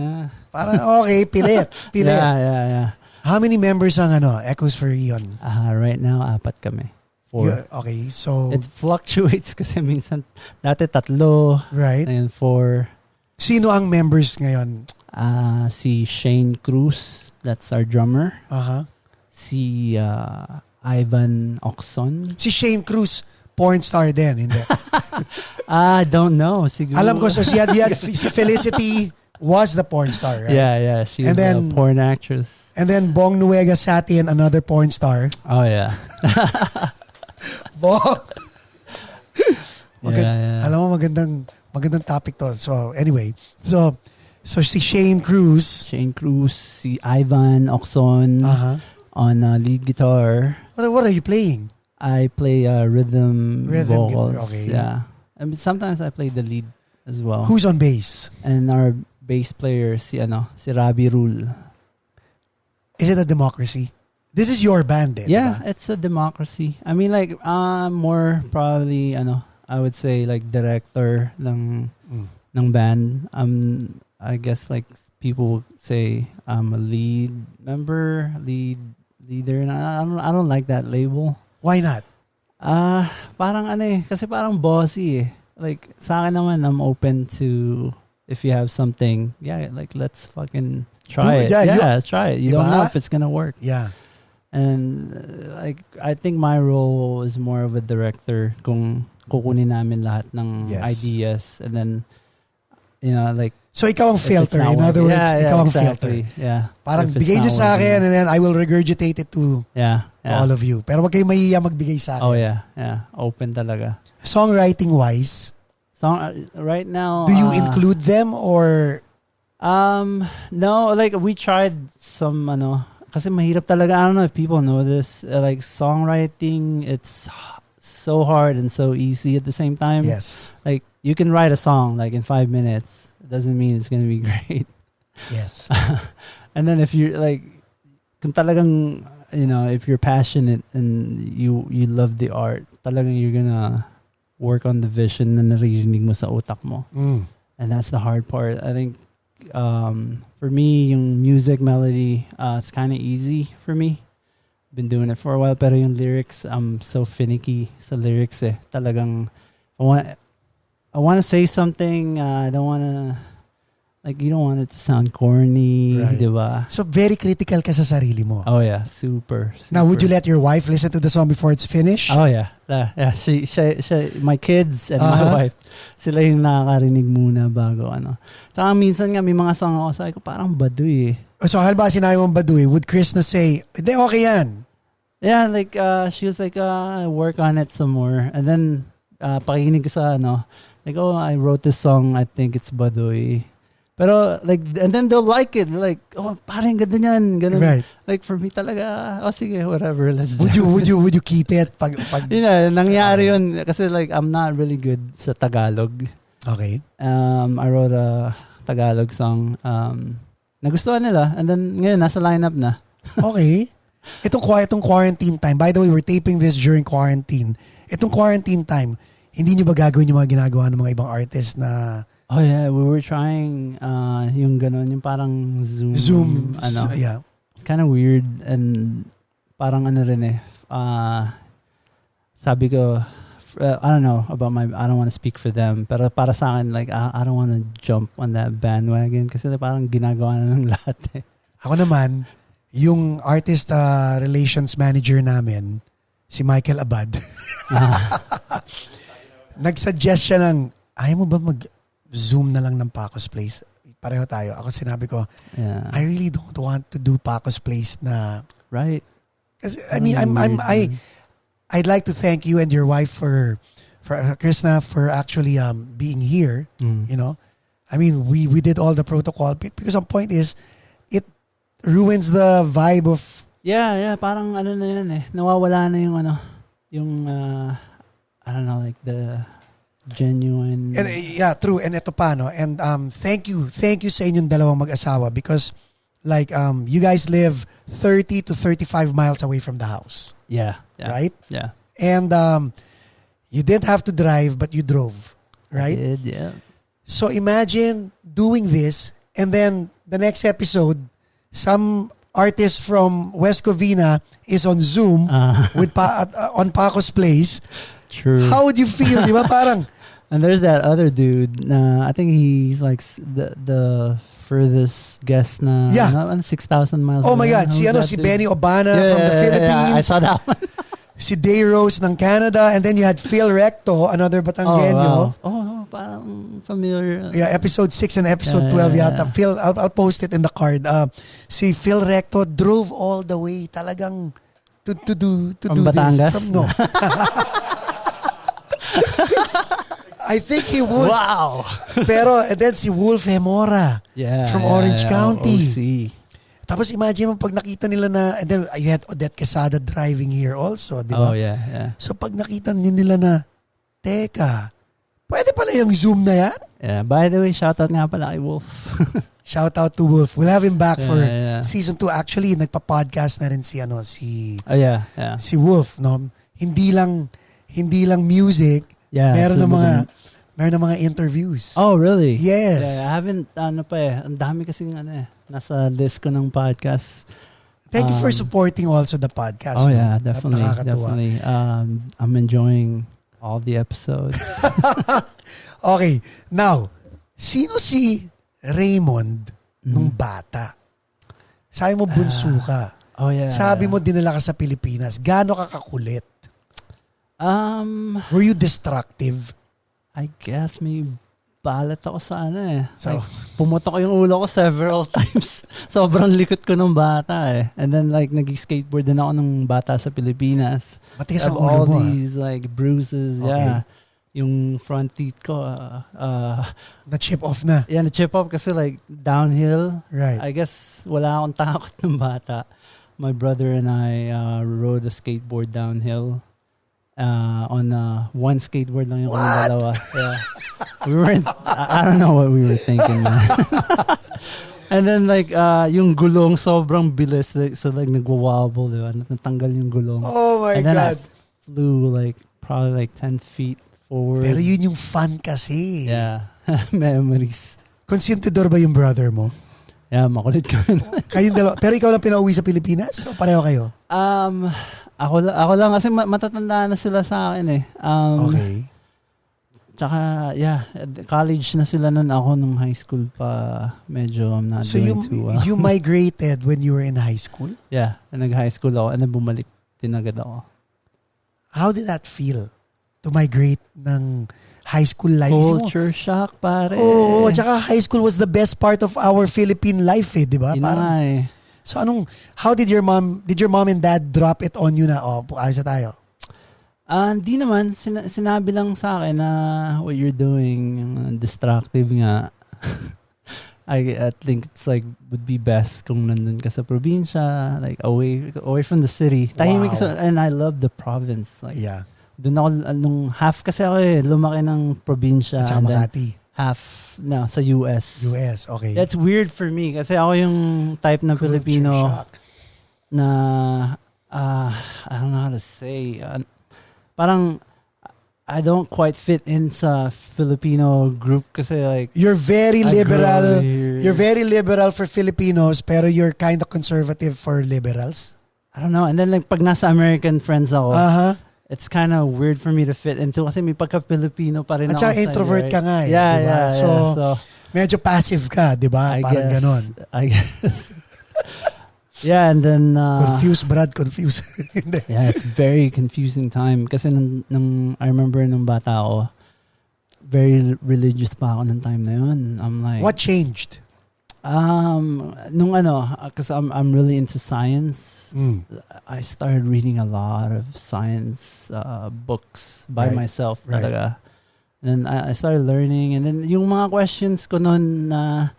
okay, pilit. Yeah. How many members ang Echoes for Eon? Right now, 4 kami. 4. Yeah, okay, so... It fluctuates kasi minsan, dati 3. Right. And 4. Sino ang members ngayon? Si Shane Cruz, that's our drummer. Uh-huh. Si Ivan Oxon. Si Shane Cruz, porn star din, hindi? I don't know. Siguro. Alam ko, so si Felicity was the porn star, right? Yeah. She's a porn actress. And then Bong Nuega Satin, another porn star. Oh, yeah. Bong! Yeah. Alam mo, magandang topic to. So, anyway. So si Shane Cruz, si Ivan Oxon on lead guitar. What are you playing? I play rhythm vocals. Guitar, okay. Yeah. And sometimes I play the lead as well. Who's on bass? And our bass player si Rabi Rule. Is it a democracy? This is your band, Yeah, diba? it's a democracy. I mean, like, more probably, I would say, like, director ng band. I guess, like, people say I'm a leader, and I don't like that label. Why not? Parang kasi parang bossy eh. Like, sa akin naman, I'm open to, if you have something, like, let's fucking try it. Try it. You don't know if it's gonna work. Yeah. And like, I think my role is more of a director kung kukunin namin lahat ng ideas, and then, like, so ikaw ang filter. In other words, ikaw ang filter. Yeah. Parang bigay niyo sa akin and then I will regurgitate it to all of you. Pero wag kayong mahiya magbigay sa akin. Oh yeah. Open talaga. Songwriting wise, right now, do you include them or? No, like, we tried some kasi mahirap talaga. I don't know if people know this. Like, songwriting, it's so hard and so easy at the same time. Yes. Like, you can write a song like in 5 minutes. It doesn't mean it's gonna be great. Yes. And then if you're like, kung talagang, if you're passionate and you love the art, talagang you're gonna work on the vision na naririnig mo sa utak mo. And that's the hard part. I think for me, yung music melody, it's kind of easy for me. Been doing it for a while, pero yung lyrics, I'm so finicky sa lyrics eh. Talagang, I want to say something, I don't want to, like, you don't want it to sound corny, diba? So, very critical ka sa sarili mo. Oh yeah, super. Now, would you let your wife listen to the song before it's finished? Oh yeah. She, my kids and my wife, sila yung nakakarinig muna bago Tsaka minsan nga may mga song ako, sabi ko parang baduy eh. So, halimbawa sinabi mong baduy, would Krishna say, hindi, okay yan? Yeah, like, she was like, work on it some more. And then, pakikinig ko sa like, oh, I wrote this song, I think it's baduy. Pero, like, and then they'll like it. They're like, oh, parang ganda niyan. Ganun. Right. Like, for me talaga, oh, sige, whatever. Let's would you keep it? Pag nangyari yun. Kasi, like, I'm not really good sa Tagalog. Okay. I wrote a Tagalog song. Nagustuhan nila. And then, ngayon, nasa lineup na. Okay. Itong quarantine time. By the way, we're taping this during quarantine. Itong quarantine time, hindi nyo ba gagawin yung mga ginagawa ng mga ibang artists na... Oh yeah, we were trying yung ganon, yung parang Zoom. Yeah. It's kind of weird and parang rin eh. Sabi ko, I don't know about I don't want to speak for them, pero para sa akin, like, I don't want to jump on that bandwagon kasi parang ginagawa na ng lahat eh. Ako naman, yung artist relations manager namin, si Michael Abad, nag-suggest siya ng, ayaw mo ba mag-Zoom na lang ng Paco's Place? Pareho tayo. Ako sinabi ko, I really don't want to do Paco's Place na... Right. Kasi, I mean, I'd like to thank you and your wife for Krishna for actually being here. You know, I mean, we did all the protocol because the point is, it ruins the vibe of. Yeah, parang na yun eh. Nawawala na yung I don't know, like the genuine. And, yeah, true. And ito pa, no? And thank you sa inyong dalawang mag-asawa because like you guys live 30 to 35 miles away from the house. Yeah. Right? Yeah. And you didn't have to drive, but you drove. Right? I did, yeah. So imagine doing this and then the next episode, some artist from West Covina is on Zoom with on Paco's Place. True. How would you feel? Di ba? Parang... And there's that other dude. I think he's like the furthest guest na 6,000 miles. Oh my God. Si Benny Obana from the Philippines. Yeah, I saw that one. Si Day Rose ng Canada. And then you had Phil Recto, another Batanggenyo. Oh, parang familiar. Yeah, episode 6 and episode 12 yata. Phil, I'll post it in the card. Si Phil Recto drove all the way talagang to do Batangas? this. No. I think he would. Wow. Pero and then si Wolf Hemora from Orange County. OC. Tapos imagine mo pag nakita nila na, and then you had Odette Quesada driving here also, di ba? Oh, yeah. So pag nakita nila na, teka, Pwede pala yung Zoom na yan? Yeah, by the way, shoutout nga pala kay Wolf. Shout out to Wolf. We'll have him back for yeah. season 2. Actually, nagpa-podcast na rin si yeah. si Wolf, no? Hindi lang music, Yeah, meron ng mga interviews. Oh, really? Yes. Yeah, I haven't, ang dami kasing nasa list ko ng podcast. Thank you for supporting also the podcast. Oh, no? yeah, definitely. Nakakatuwa. Definitely. I'm enjoying all the episodes. Okay. Now, sino si Raymond nung bata? Sabi mo, bunso ka. Oh, yeah. Sabi mo, dinala ka sa Pilipinas. Gaano ka kakulit? Were you destructive? I guess may balat ako sa So, like, pumutok yung ulo ko several times. Sobrang likot ko nung bata And then like nag-skateboard din ako nung bata sa Pilipinas. matigas ang ulo All mo. these like bruises, Okay. yeah. Yung front teeth ko, Na-chip off na. yeah, na-chip up kasi like downhill. Right. I guess wala akong takot ng bata. My brother and I rode a skateboard downhill. On one skateboard lang yung kami dalawa. Yeah. We weren't, I don't know what we were thinking, man. And then like, yung gulong sobrang bilis. So like nagwa-wobble, diba? Natanggal yung gulong. Oh my and then God. I flew like, probably like 10 feet forward. Pero yun yung fun kasi. Yeah. Memories. Konsentidor ba yung brother mo? Yeah, makulit ka. Kayong dalawa. Pero ikaw lang pinauwi sa Pilipinas? O pareho kayo? Ako lang kasi matatanda na sila sa akin Okay. Tsaka, yeah, college na sila nun ako nung high school pa. Medyo I'm not So doing too well. you migrated when you were in high school? Yeah, nag-high school ako and then bumalik din agad ako. How did that feel? To migrate ng high school life? Isip mo, Culture shock, pare. Oo, tsaka high school was the best part of our Philippine life di ba? Yun na nga So how did your mom and dad drop it on you na, ayos na tayo? Hindi naman, sinabi lang sa akin na what you're doing, destructive nga. I think it's like, would be best kung nandun ka sa probinsya, like away from the city. Tahimik Wow. and I love the province. Like, Yeah. doon ako, nung half kasi ako lumaki ng probinsya. At saka And then Makati. half sa US. US, okay. That's weird for me kasi ako yung type na Culture Filipino shock. na I don't know how to say. Parang I don't quite fit in sa Filipino group kasi like You're very I grew liberal. up here. You're very liberal for Filipinos pero you're kind of conservative for liberals. I don't know. And then like pag nasa American friends ako, it's kind of weird for me to fit into kasi may pagka-Filipino pa rin At ako. saka introvert ka nga Yeah, di ba? yeah, So, so medyo passive ka, di ba? Parang ganon. I guess. Yeah, and then Confused, Brad, confused. Hindi. yeah, it's very confusing time kasi nung I remember nung bata ako, very religious pa ako ng time na yun. I'm like, What changed? Nung because I'm really into science. I started reading a lot of science books by Right, myself right. talaga. And then I started learning, and then yung mga questions ko noon na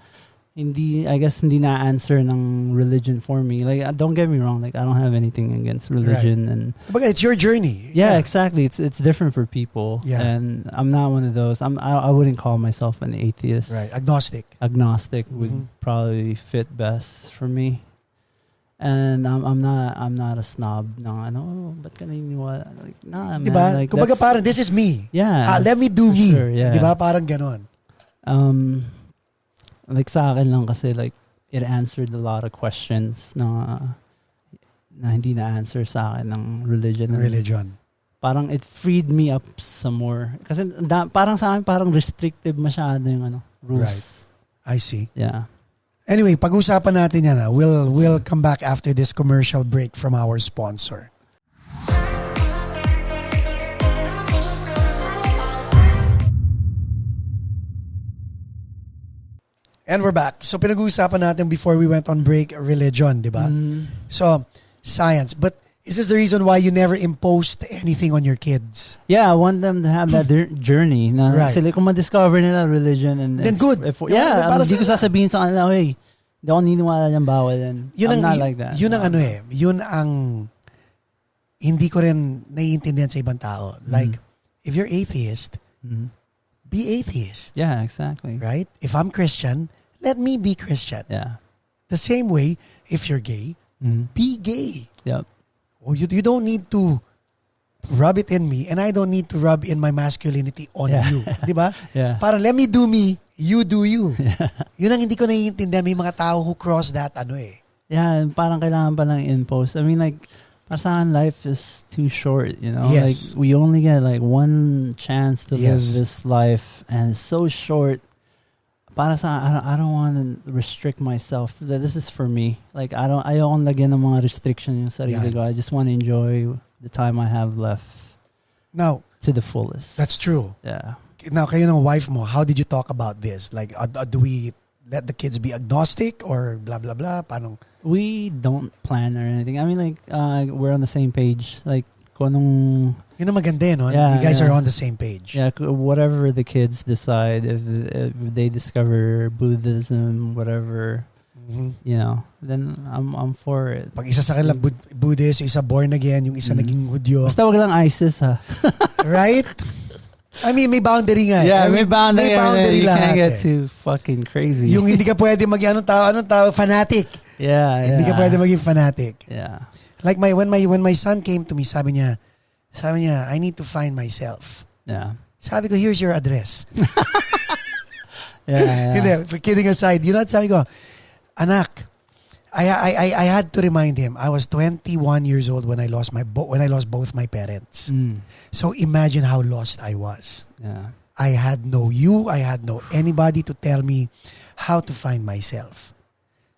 hindi na-answer ng religion for me. Like, don't get me wrong, like I don't have anything against religion and But it's your journey. yeah, exactly. It's different for people. Yeah. And I'm not one of those. I wouldn't call myself an atheist. Right. Agnostic. Agnostic would probably fit best for me. And I'm not a snob ng ba't ka naniniwala? Like, nah, man. Diba? Like, Kumbaga that's- parang this is me. yeah. Let me do for me. sure, yeah. Diba? Parang ganon. Like sa akin lang kasi like it answered a lot of questions na hindi na-answer sa akin ng religion. Religion. Parang it freed me up some more. Kasi parang sa akin parang restrictive masyado yung rules. I see. Yeah. Anyway, pag-usapan natin yan. We'll come back after this commercial break from our sponsor. And we're back. So pinag-uusapan natin before we went on break, religion, di ba? So, science. But is this the reason why you never imposed anything on your kids? Yeah, I want them to have that journey. Na Right. sila kung ma-discover nila religion and Then good. Yeah, Para hindi ko sa- sasabihin sa kanila, hey, hindi ako niniwala yan, bawal yan. I'm not like that. Yun ang yun ang hindi ko rin naiintindihan sa ibang tao. Like, if you're atheist, be atheist. Yeah, exactly. Right? If I'm Christian, let me be Christian. Yeah. The same way, if you're gay, be gay. Yep. Oh, you don't need to rub it in me and I don't need to rub in my masculinity on you. Di ba? Yeah. Parang let me do me, you do you. Yun ang hindi ko naiintindihan. May mga tao who cross that Yeah, parang kailangan pa lang impose. I mean, like, para sa akin, life is too short, you know? Yes. Like, we only get like one chance to live Yes. this life, and it's so short. Para sa I don't want to restrict myself. This is for me. Like, ayokong lagyan ng mga restriction yung sarili ko. I just want to enjoy the time I have left. Now, to the fullest. that's true. Yeah. Now, kayo ng wife mo, how did you talk about this? Like, do we let the kids be agnostic or blah, blah, blah? Paano? We don't plan or anything. I mean, like, we're on the same page. Like, kung anong... Yun ang maganda, no? Yeah, you guys are on the same page. Yeah, whatever the kids decide, if they discover Buddhism, whatever, you know, then I'm for it. Pag isa sa kanila Buddhist, yung isa born again, yung isa naging Hudyo. Basta wag lang ISIS, ha? Right? I mean, may boundary nga. Yeah, may boundary. May boundary You lahat. can't get too fucking crazy. Yung hindi ka pwede anong tao, fanatic. Yeah. Hindi ka pwede maging fanatic. Yeah. Like when my son came to me, sabi niya, I need to find myself. Yeah. Sabi ko, here's your address. Yeah. Hindi, for kidding aside, you know what sabi ko? Anak, I had to remind him, I was 21 years old when I lost both my parents. So imagine how lost I was. Yeah. I had no you, I had no anybody to tell me how to find myself.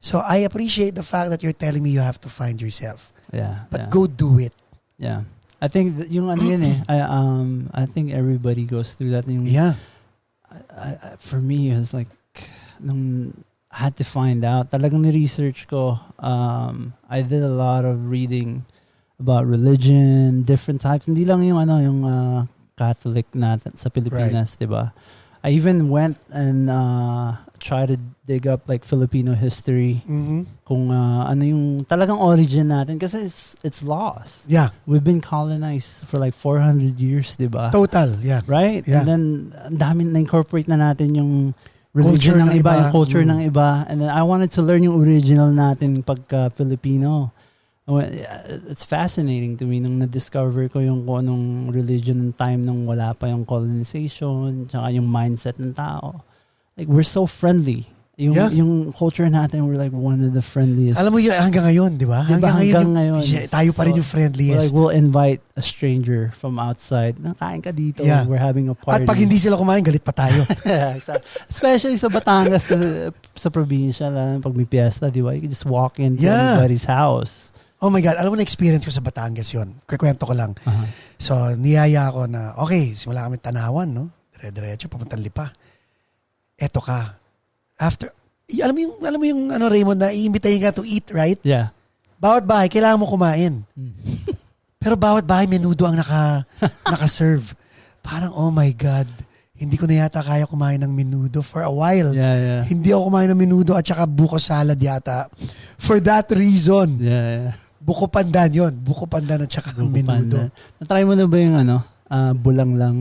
So I appreciate the fact that you're telling me you have to find yourself. Yeah. But go do it. Yeah. I think yung ano yun I think everybody goes through that. Yeah. For me, it was like, nung I had to find out. Talagang ni-research ko. I did a lot of reading about religion, different types. Hindi lang yung Catholic natin sa Pilipinas, right. Diba? I even went and tried to dig up like Filipino history. Kung ano yung talagang origin natin kasi it's lost. Yeah. We've been colonized for like 400 years, diba? Total, yeah. Right? Yeah. And then ang dami na-incorporate na natin yung religion ng iba, yung culture ng iba. And then I wanted to learn yung original natin pagka Filipino. It's fascinating to me nung na-discover ko yung kung anong religion ng time nung wala pa yung colonization, tsaka yung mindset ng tao. Like, we're so friendly. Yung culture natin, we're like one of the friendliest. Alam mo yun, hanggang ngayon, di ba? Hanggang ngayon. Tayo pa rin yung friendliest. Like, we'll invite a stranger from outside. Kain ka dito. Yeah. We're having a party. At pag hindi sila kumain, galit pa tayo. Yeah, exactly. Especially sa Batangas, kasi sa probinsya, pag may piyesta, di ba? You can just walk into anybody's house. Oh my God, alam mo na experience ko sa Batangas yun. Kukwento ko lang. So, niyaya ako na, okay, simula kami Tanawan, no? Dire-diretso, papuntang Lipa. Eto ka. After, alam mo yung Raymond, na iimbitahin ka to eat, right? Yeah. Bawat bahay, kailangan mo kumain. Pero bawat bahay, menudo ang naka-serve. Parang, oh my God, hindi ko na yata kaya kumain ng menudo for a while. Yeah. Hindi ako kumain ng menudo at saka buko salad yata. For that reason. Yeah. Buko pandan yun. Buko pandan at saka menudo. Natry mo na ba yung bulang lang?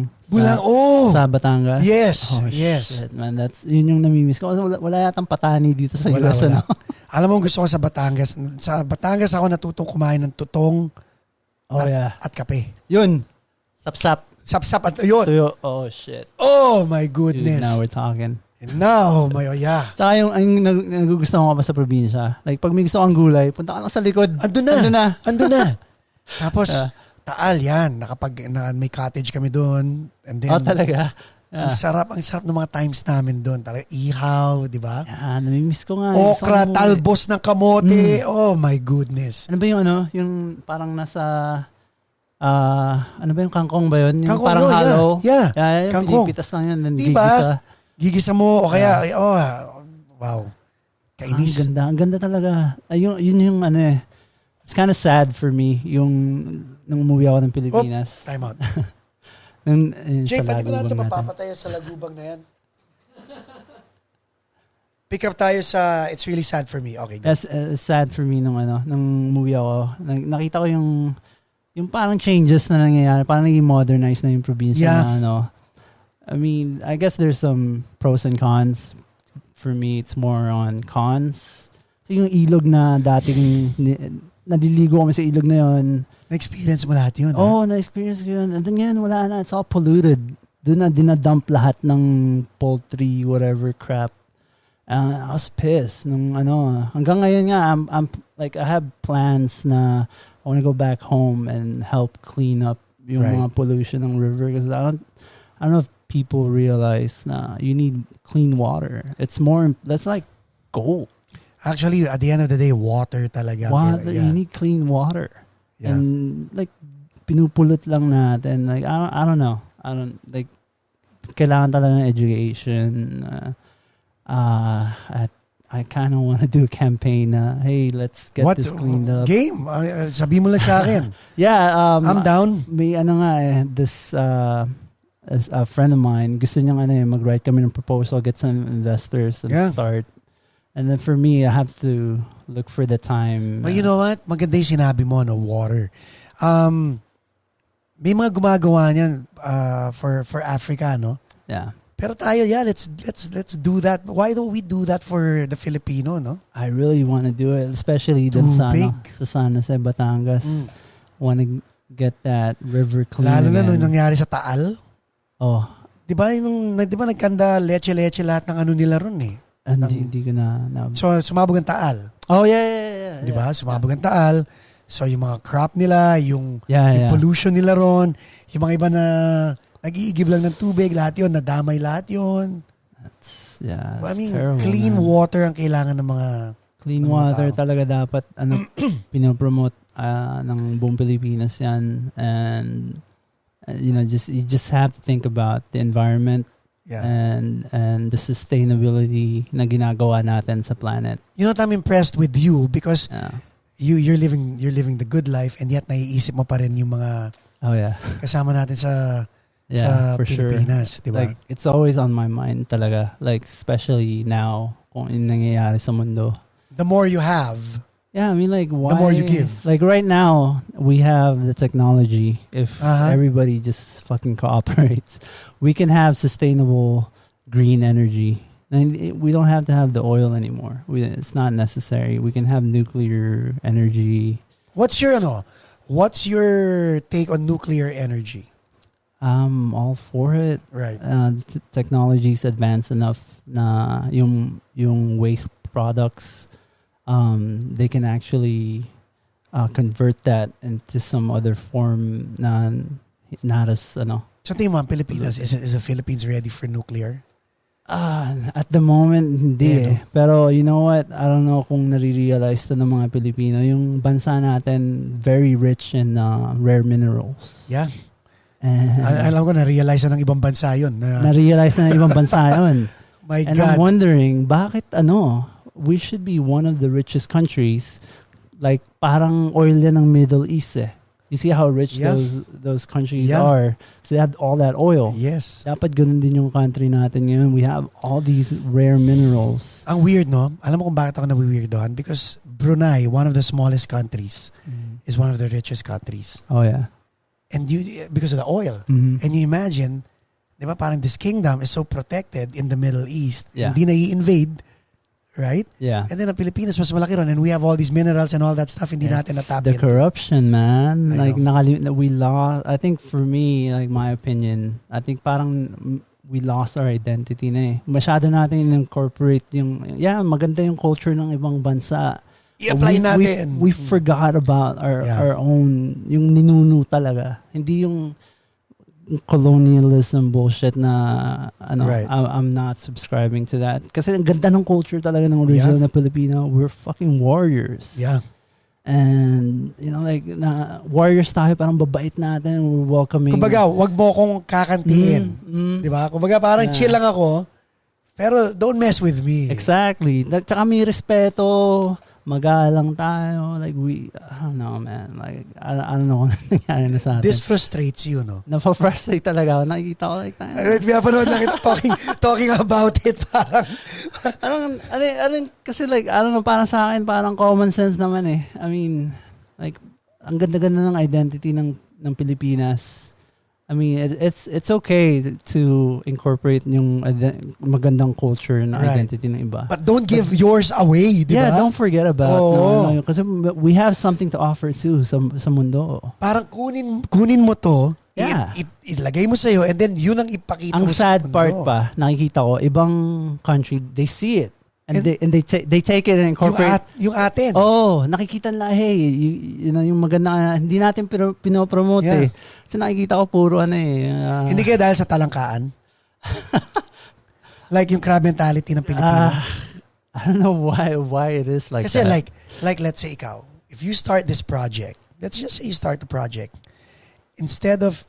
Sa Batangas? Yes. Oh, yes. Shit, man. Yun yung namimiss ko. Kasi wala yatang patani dito sa US. Wala. Alam mo, gusto ko sa Batangas. Sa Batangas ako natutong kumain ng tutong at kape. Yun. Sapsap. Sapsap at yun. Tuyo. Oh, shit. Oh, my goodness. Dude, now we're talking. Now, yeah. Tsaka yung nagugustuhan ko pa sa probinsya. Like, pag may gusto kang gulay, punta ka lang sa likod. Andun na. Tapos, Taal yan. May cottage kami doon. And then, talaga? Ang sarap ng mga times namin doon. Talaga ihaw, di ba? Namimiss ko nga. Okra, talbos ng kamote. Oh my goodness. Ano ba yung parang nasa, ano ba yung kangkong ba yun? Yung kangkong parang hollow. Yeah. Kangkong. Pipitas lang yun. Then diba? Gigisa mo. O kaya, wow. Kainis. Ang ganda talaga. Yun yung it's kind of sad for me nung umuwi ako ng Pilipinas. Time out. Jay, pwede ba natin mapapatayo sa lagubang na yan? Pick up tayo sa It's Really Sad for Me. Okay. That's sad for me nung umuwi ako. Nakita ko yung parang changes na nangyayari. Parang naging modernize na yung probinsya na I mean, I guess there's some pros and cons. For me, it's more on cons. So yung ilog na dating naliligo kami sa ilog na yun. Na-experience mo lahat yun? Oh, na-experience ko yun. And then ngayon, wala na. It's all polluted. Doon na dinadump lahat ng poultry, whatever crap. I was pissed. Hanggang ngayon nga, I'm like, I have plans na I want to go back home and help clean up yung mga pollution ng river. Because I don't know if people realize na you need clean water. That's like gold. Actually, at the end of the day, water talaga. You need clean water. Yeah. And like, pinupulot lang natin. Like, I don't know. Kailangan talaga ng education. I kind of want to do a campaign na, hey, let's get this cleaned up. Game? Sabi mo lang sa akin. Yeah. I'm down. May this as a friend of mine, gusto niyang mag-write kami ng proposal, get some investors and start. And then for me, I have to look for the time. But you know what? Maganda yung sinabi mo, water. May mga gumagawa niyan for Africa, no? Yeah. Pero tayo, let's do that. Why don't we do that for the Filipino, no? I really want to do it, especially dun sa San Jose, Batangas. Want to get that river clean. Lalo na nung nangyari sa Taal. Oh. Di ba nagkanda leche-leche lahat ng nila ron eh. Hindi ko na. So, sumabog ang Taal. Oh, yeah. Di ba? Sumabog ang Taal. So, yung mga crop nila, yung pollution nila ron, yung mga iba na nag-iigib lang ng tubig, lahat yun, nadamay lahat yun. That's terrible, clean water ang kailangan ng mga clean water tao. Talaga dapat pinopromote ng buong Pilipinas yan. And you just have to think about the environment and the sustainability na ginagawa natin sa planet. You know what, I'm impressed with you because you're living the good life and yet naiisip mo pa rin yung mga kasama natin sa for Pilipinas, sure. Diba? Like, it's always on my mind talaga. Like, especially now, kung yung nangyayari sa mundo. The more you have. Yeah, I mean, like, why? The more you give. Like, right now, we have the technology. If everybody just fucking cooperates, we can have sustainable green energy. And we don't have to have the oil anymore. It's not necessary. We can have nuclear energy. What's your take on nuclear energy? I'm all for it. Right. Technology's advanced enough na yung waste products, they can actually convert that into some other form na not as So tingin mo, Pilipinas, is the Philippines ready for nuclear? At the moment, hindi. Pero you know what? I don't know kung nare-realize to ng mga Pilipino. Yung bansa natin, very rich in rare minerals. Yeah. Alam ko, na-realize na ng ibang bansa yun. Na-realize na ng ibang bansa yun. My and God. I'm wondering, bakit we should be one of the richest countries. Like, parang oil yan ng Middle East eh. You see how rich those countries are? So they have all that oil. Yes. Dapat ganun din yung country natin ngayon. We have all these rare minerals. Ang weird, no? Alam mo kung bakit ako nawi-weirdohan? Because Brunei, one of the smallest countries, is one of the richest countries. Oh, yeah. And because of the oil. Mm-hmm. And you imagine, di ba, parang this kingdom is so protected in the Middle East. Yeah. Hindi na i-invade. Right? Yeah. And then ang Pilipinas mas malaki ron and we have all these minerals and all that stuff hindi natin natap the corruption, man. I Like we lost. I think for me, like my opinion, I think parang we lost our identity na eh. Masyado natin incorporate yung maganda yung culture ng ibang bansa. I-apply natin. We forgot about our own, yung ninuno talaga. Hindi yung colonialism bullshit na I'm not subscribing to that. Kasi ang ganda ng culture talaga ng original na Filipino. We're fucking warriors. Yeah. And, like, warriors tayo, parang babait natin. We're welcoming. Kumbaga, wag mo kong kakantiin. Di ba? Kumbaga, parang chill lang ako. Pero don't mess with me. Exactly. Tsaka may respeto. Magalang tayo. Like, I don't know, man. Like, I don't know kung nangyari na sa atin. This frustrates you, no? Napafrustrate talaga ako. Nakikita ko, like, tayo. Pinapanood lang kita talking about it. Parang, kasi like, I don't know, parang sa akin, parang common sense naman eh. I mean, like, ang ganda-ganda ng identity ng Pilipinas. I mean, it's okay to incorporate yung magandang culture and identity ng iba. But don't give yours away, di ba? Yeah, don't forget about kasi we have something to offer too sa mundo. Parang kunin mo to, yeah. ilagay mo sa'yo, and then yun ang ipakita ang mo sa sad mundo. part pa, nakikita ko, ibang country, they see it. And they take it and incorporate. Yung atin. Oh, nakikita nila, hey, you know, yung maganda, hindi natin pinopromote eh. Kasi nakikita ko puro Hindi kaya dahil sa talangkaan? Like yung crab mentality ng Pilipino? I don't know why it is like kasi that. like let's say ikaw, if you start this project, let's just say you start the project, instead of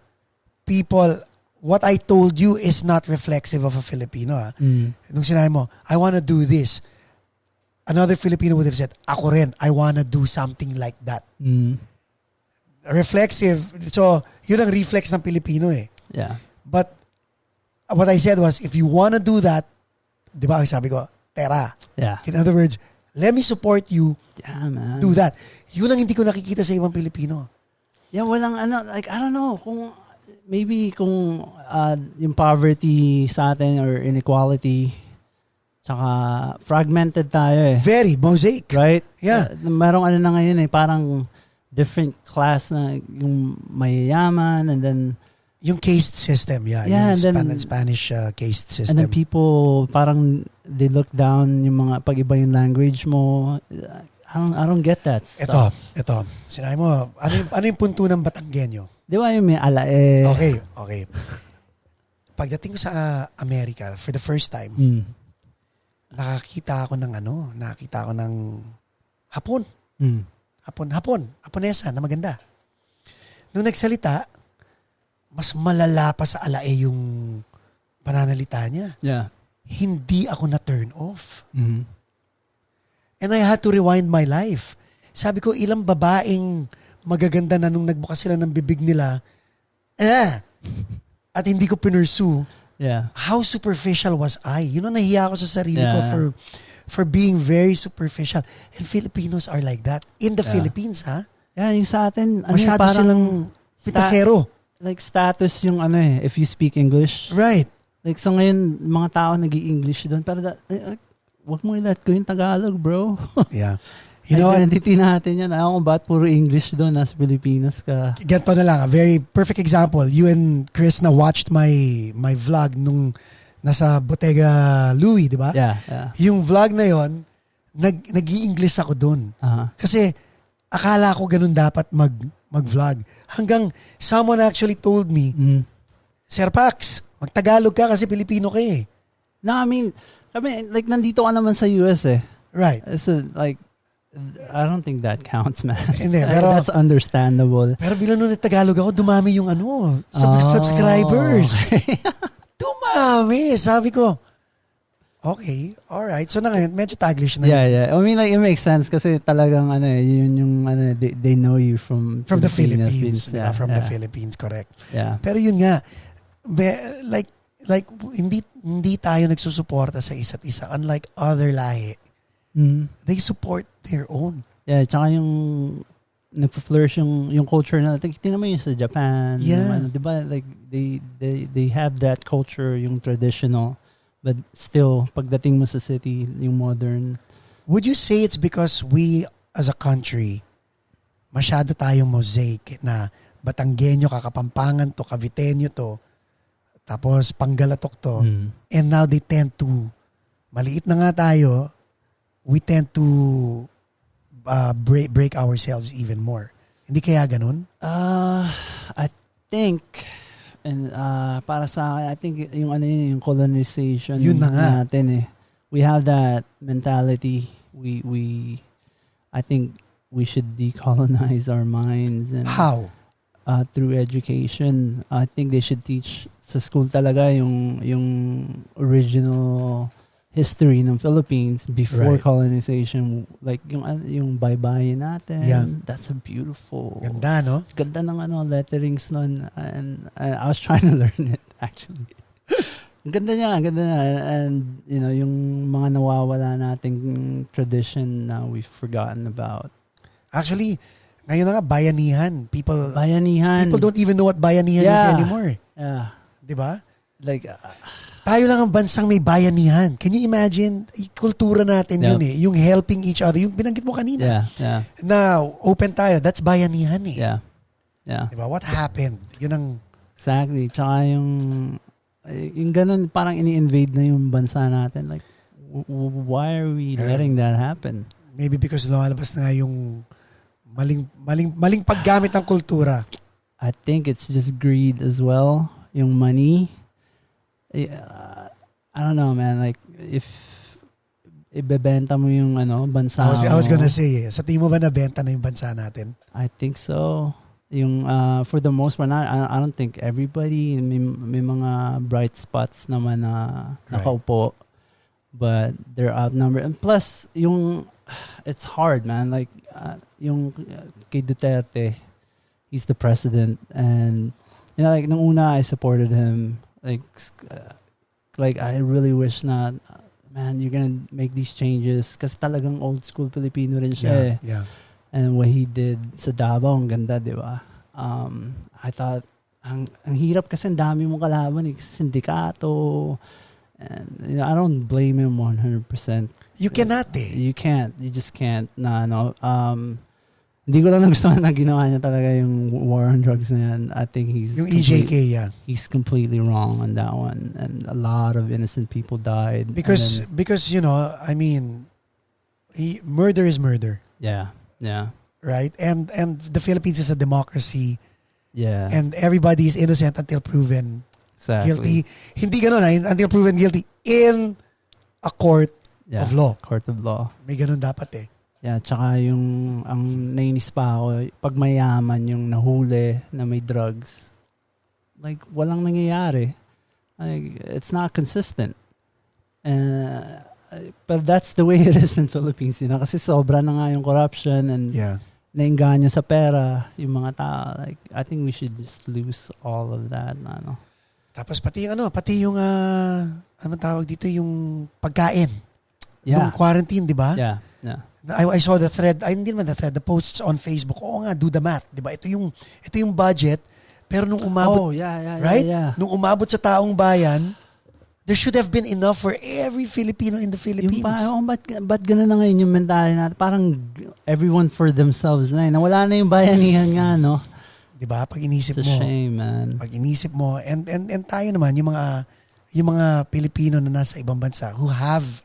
people, what I told you is not reflexive of a Filipino. Nung sinabi mo, I want to do this, another Filipino would have said, ako rin, I want to do something like that. Reflexive, so yun ang reflex ng Pilipino eh. Yeah. But what I said was, if you want to do that, di ba ang sabi ko, tera. Yeah. In other words, let me support you, man. do that. Yun ang hindi ko nakikita sa ibang Pilipino. Yeah, walang like, I don't know, maybe kung yung poverty sa atin or inequality, tsaka fragmented tayo eh. Very, mosaic. Right? Yeah. Merong na ngayon eh, parang different class na yung mayayaman and then yung caste system, yeah, yung Spanish caste system. And then people parang they look down yung mga pag-iba yung language mo. I don't get that stuff. Ito. Sinabi mo, ano yung punto ng Batanggenyo? Di ba yung may alae? Okay. Pagdating ko sa Amerika, for the first time, nakakita ako ng Hapon. Haponesa na maganda. Nung nagsalita, mas malala pa sa alae yung pananalita niya. Yeah. Hindi ako na-turn off. And I had to rewind my life. Sabi ko, ilang babaeng magaganda na nung nagbukas sila ng bibig nila, at hindi ko pinursue. Yeah. How superficial was I? Nahiya ako sa sarili ko for being very superficial. And Filipinos are like that. In the Philippines, ha? Yeah, yung sa atin, masyado parang silang pitasero. Like status yung if you speak English. Right. Like so ngayon, mga tao nag-i-English doon. Pero wag mo i-let ko yung Tagalog, bro. Yeah. Identity natin yan. Ayaw kung ba't puro English doon, nasa Pilipinas ka. Ganito na lang, a very perfect example. You and Chris na watched my vlog nung nasa Bottega Louie, di ba? Yeah. Yung vlog na yon, nag-i-English ako doon. Kasi akala ko ganun dapat mag-vlog. Hanggang someone actually told me, Sir Pax, mag-Tagalog ka kasi Pilipino ka eh. No, I mean, like nandito ka naman sa US eh. Right. So like, I don't think that counts, man. Hindi, pero that's understandable. Pero bilang nung Tagalog ako, dumami yung subscribers. Okay. Dumami. Sabi ko, okay, alright. So na ngayon, medyo Taglish na. Yeah. I mean, like, it makes sense kasi talagang yun yung they know you from the Philippines. Yeah, from the Philippines, correct. Yeah. Pero yun nga, like hindi tayo nagsusuporta sa isa't isa, unlike other lahi. They support their own. Yeah, tsaka yung nagpo-flourish yung culture na tingnan mo yung sa Japan. Yeah. Yung, diba, like they have that culture, yung traditional, but still pagdating mo sa city, yung modern. Would you say it's because we as a country masyado tayong mosaic na Batanggenyo, Kakapampangan to, Caviteño to, tapos Panggalatok to, and now they tend to, maliit na nga tayo, we tend to break ourselves even more. Hindi kaya ganun? I think, and para sa akin, I think yung colonization yun na nga natin eh. We have that mentality. I think we should decolonize our minds. And how? Through education. I think they should teach sa school talaga yung original history ng Philippines before colonization, like yung baybayin natin. Yeah. That's a beautiful. Ganda, no? Ganda ng letterings nun, and I was trying to learn it actually. Ganda niya, and yung mga nawawala nating tradition now we've forgotten about. Actually, Ngayon na nga, bayanihan. People don't even know what bayanihan is anymore. Yeah. Diba? Like, tayo lang ang bansang may bayanihan. Can you imagine? Kultura natin yun eh. Yung helping each other. Yung binanggit mo kanina. Yeah. Now, open tayo. That's bayanihan eh. Yeah. Diba? What happened? Yun ang... Exactly. Tsaka yung ganun, parang ini-invade na yung bansa natin. Like, why are we letting that happen? Maybe because lumalabas na nga yung maling paggamit ng kultura. I think it's just greed as well. Yung money. I don't know, man. Like, if ibebenta mo yung bansa mo. I was gonna say, sa tingin mo ba nabenta na yung bansa natin? I think so. Yung for the most part, I don't think everybody, may mga bright spots naman na nakaupo, but they're outnumbered. And plus, it's hard, man. Like, yung kay Duterte, he's the president, and like nung una I supported him. Like I really wish na, man, you're gonna make these changes kasi talagang old school Filipino rin siya. Yeah. And what he did sa Davao, ang ganda, di ba? I thought, ang hirap kasi ang dami mong kalaban, sindikato. And I don't blame him 100%. You cannot eh. You can't. You just can't. Hindi ko lang nagustuhan na ginawa niya talaga yung war on drugs na yan. I think yung EJK, he's completely wrong on that one. And a lot of innocent people died. Because I mean, murder is murder. Yeah. Right? And the Philippines is a democracy. Yeah. And everybody is innocent until proven guilty. Hindi ganun, until proven guilty in a court of law. Court of law. May ganun dapat eh. Yeah, tsaka ang nainis pa ako, pag mayaman yung nahuli na may drugs, like, walang nangyayari. Like, it's not consistent. But that's the way it is in Philippines, kasi sobra na nga yung corruption and nainganyo sa pera yung mga tao. Like, I think we should just lose all of that. Tapos pati yung ano tawag dito, yung pagkain. Yung quarantine, di ba? Yeah. I saw the thread, hindi naman the thread, the posts on Facebook. Oo nga, do the math, 'di ba? Ito yung budget, pero nung umabot, right? Yeah. Nung umabot sa taong bayan, there should have been enough for every Filipino in the Philippines. Ba't ganun na ngayon yung mentality natin? Parang everyone for themselves na. Nawala na yung bayanihan nga, no? 'Di ba? Pag inisip mo. It's a shame, man. Pag inisip mo, and tayo naman yung mga Pilipino na nasa ibang bansa who have,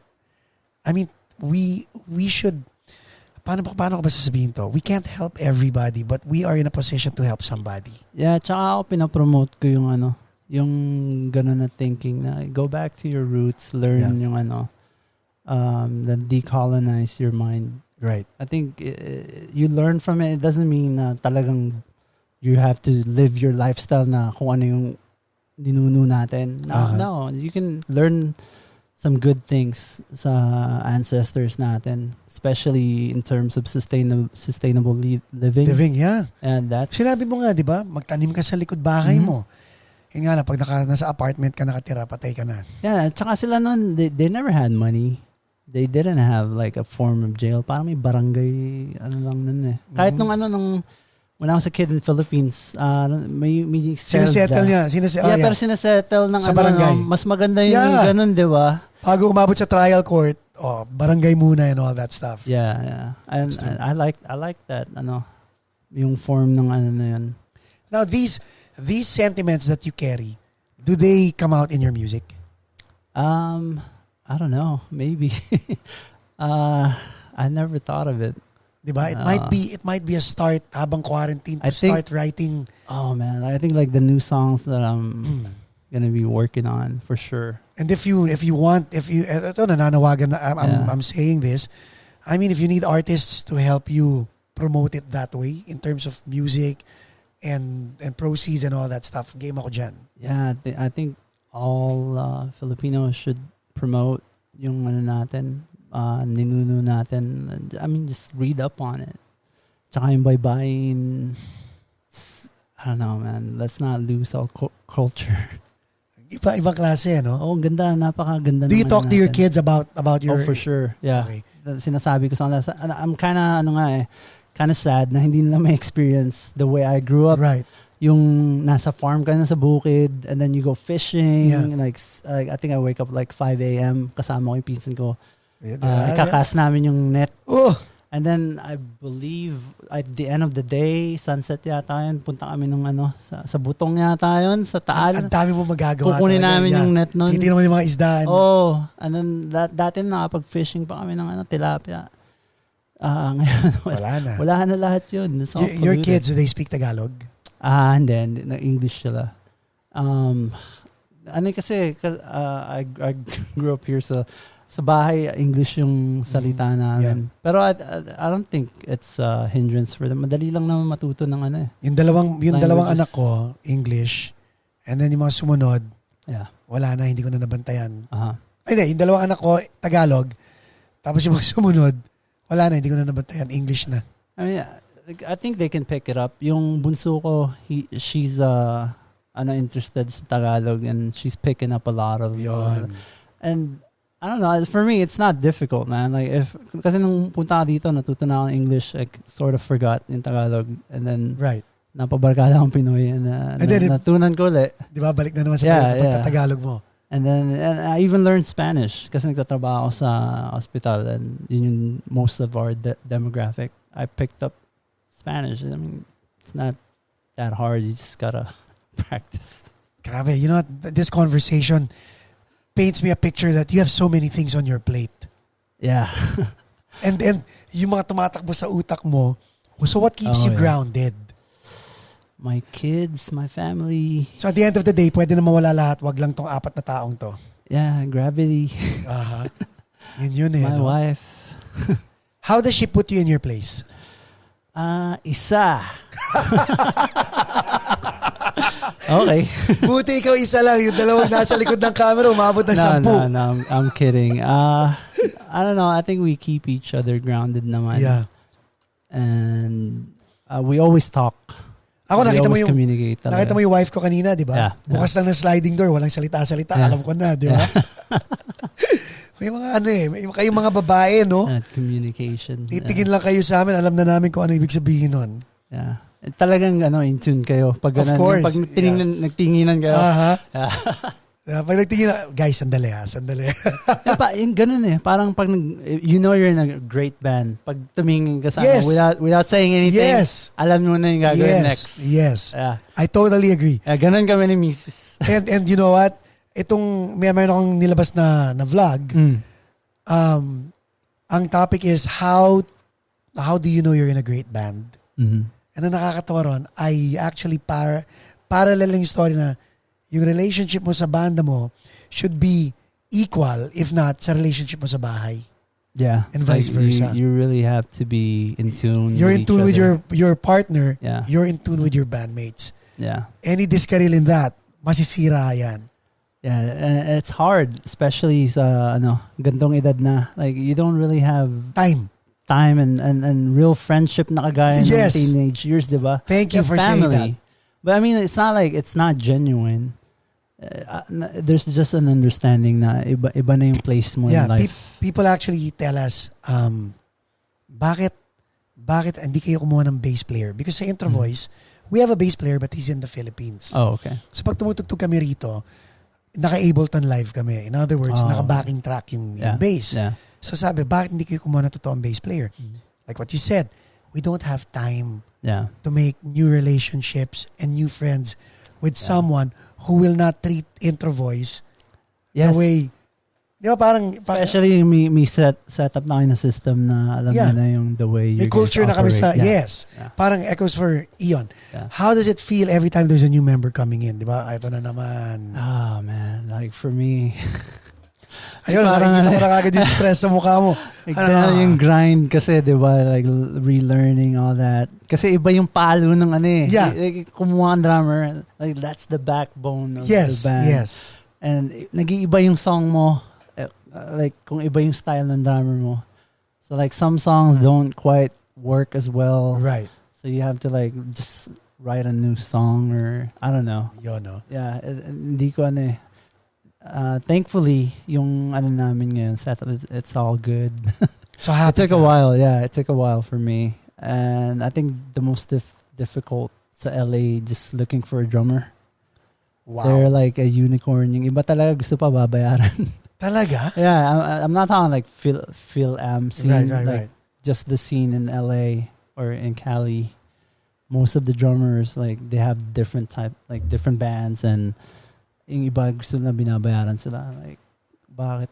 I mean, we should, paano ko ba sasabihin to? We can't help everybody, but we are in a position to help somebody. Yeah, tsaka ako pinapromote ko yung yung ganun na thinking na go back to your roots, learn yung then decolonize your mind. Right. I think you learn from it. It doesn't mean na talagang you have to live your lifestyle na kung ano yung ninuno natin. No, you can learn some good things sa ancestors natin, especially in terms of sustainable living. Yeah. And that's... Sinabi mo nga, di ba? Magtanim ka sa likod bahay mo. Yung nga na, pag nasa apartment ka nakatira, patay ka na. Yeah, tsaka sila nun, they never had money. They didn't have like a form of jail. Parang may barangay, lang nun eh. Kahit nung when I was a kid in the Philippines, may sinasettle niya. Pero sinasettle ng sa barangay. Mas maganda yung ganun, di ba? Bago umabot sa trial court, barangay muna and all that stuff. Yeah. And I like that, yung form ng na yun. Now, these sentiments that you carry, do they come out in your music? I don't know. Maybe. I never thought of it. Diba? It might be a start habang quarantine to start writing. Oh man, I think like the new songs that I'm gonna be working on for sure. And if you want, ito nananawagan na, I'm saying this. I mean, if you need artists to help you promote it that way in terms of music and proceeds and all that stuff, game ako dyan. Yeah, I think all Filipinos should promote yung natin. Ninuno natin. I mean, just read up on it. Tsaka yung baybayin. I don't know, man. Let's not lose our culture. Ibang klase, no? Oh, ganda. Napakaganda. Do you talk to your kids about your... Oh, for sure. Yeah. Okay. Sinasabi ko sa kanila. I'm kinda, kind of sad na hindi nila may experience the way I grew up. Right. Yung nasa farm ka na sa bukid and then you go fishing. Yeah. Like, I think I wake up like 5 a.m. Kasama ko yung pinsan ko. Yeah. Ikakas namin yung net. Oh! And then I believe at the end of the day, sunset yata yun. Punta kami nung sa butong yata yun, sa Taal. Ang dami mo magagawa. Kukunin namin yung net nun. Hindi naman yung mga isdaan. Oh, and then dati nakapag-fishing pa kami ng tilapia. Ngayon, wala na lahat yun. Your kids, do they speak Tagalog? Hindi. English sila. Kasi I grew up here sa bahay, English yung salita namin. Yeah. Pero I don't think it's a hindrance for them. Madali lang naman matuto ng Yung dalawang anak ko, English. And then yung mga sumunod, wala na, hindi ko na nabantayan. Hindi, yung dalawang anak ko, Tagalog. Tapos yung mga sumunod, wala na, hindi ko na nabantayan. English na. I mean, I think they can pick it up. Yung bunso ko, she's interested sa Tagalog and she's picking up a lot of and I don't know, for me it's not difficult, man. Like kasi nung punta ka dito natuto na ako ng English, I sort of forgot yung Tagalog and then napabarkada akong Pinoy and natunan ko ulit. Di ba balik na naman sa pagtatagalog mo. And I even learned Spanish kasi nagtatrabaho ako sa hospital and yun yung most of our demographic. I picked up Spanish. I mean, it's not that hard. You just gotta practice. Grabe, you know, this conversation paints me a picture that you have so many things on your plate. Yeah. and yung mga tumatakbo sa utak mo, so what keeps you grounded? My kids, my family. So at the end of the day, pwede na mawala lahat, wag lang tong 4 na taong to. Yeah, gravity. Yun My wife. How does she put you in your place? Isa. Okay. Buti ikaw isa lang. Yung dalawang nasa likod ng camera, umabot ng 10. No, I'm kidding. I don't know. I think we keep each other grounded naman. Yeah. And we always talk. Ako, nakita mo yung wife ko kanina, di ba? Yeah. Bukas lang ng sliding door, walang salita-salita. Yeah. Alam ko na, di ba? May mga may kayong mga babae, no? Communication. Titingin lang kayo sa amin, alam na namin kung ano ibig sabihin nun. Yeah. Talagang in tune kayo. Pag of course. Pag nagtinginan kayo. Pag nagtinginan, guys, sandali. Yung ganun parang pag you're in a great band. Pag tumingin ka sa without saying anything, alam mo na yung gagawin next. Yes. Yeah. I totally agree. Ganun kami ni Mrs. and you know what? Itong mayroon akong nilabas na vlog. Ang topic is how do you know you're in a great band? Mm-hmm. And ang nakakatawa ron, I actually parallel yung story na yung relationship mo sa banda mo should be equal, if not, sa relationship mo sa bahay. Yeah. And vice versa. You really have to be in tune You're in tune with your partner. Yeah. You're in tune with your bandmates. Yeah. Any diskaril in that, masisira yan. Yeah, it's hard, especially sa gantong edad na. Like, you don't really have time and real friendship na kagaya ng teenage years, diba? Thank you for saying that. But I mean, it's not like it's not genuine. There's just an understanding na iba na yung place mo in life. People actually tell us, bakit hindi kayo kumuha ng bass player? Because sa Intro Voice, we have a bass player but he's in the Philippines. Oh, okay. So pag tumutugtog kami rito, naka-Ableton Live kami. In other words, naka-backing track yung bass. Yeah. So sabi, bakit hindi kayo kumuha ng totoong bass player? Like what you said, we don't have time to make new relationships and new friends with someone who will not treat Intro Voice the way. Di ba parang... Especially may set up na kayo na system na alam na yung the way you may culture na kami sa... Yes. Parang echoes for Eon. How does it feel every time there's a new member coming in? Di ba? Ito na naman. Oh, man. Like for me... Ayun, nakikita ko na kagad yung stress sa mukha mo. Yung grind kasi, di ba? Like relearning all that. Kasi iba yung palo ng Like, kumuha ang drummer. Like, that's the backbone of the band. Yes. And nag-iiba yung song mo. Like, kung iba yung style ng drummer mo. So, like, some songs don't quite work as well. Right. So, you have to, like, just write a new song or, I don't know. No? Yeah, hindi ko thankfully, yung namin ngayon, it's all good. So happy. It took a while, it took a while for me. And I think the most difficult sa LA, just looking for a drummer. Wow. They're like a unicorn. Yung iba talaga gusto pa babayaran. Talaga? Yeah, I'm not talking like Phil Am scene, Right. just the scene in LA or in Cali. Most of the drummers, like, they have different bands, and yung iba gusto na binabayaran sila. Like, bakit?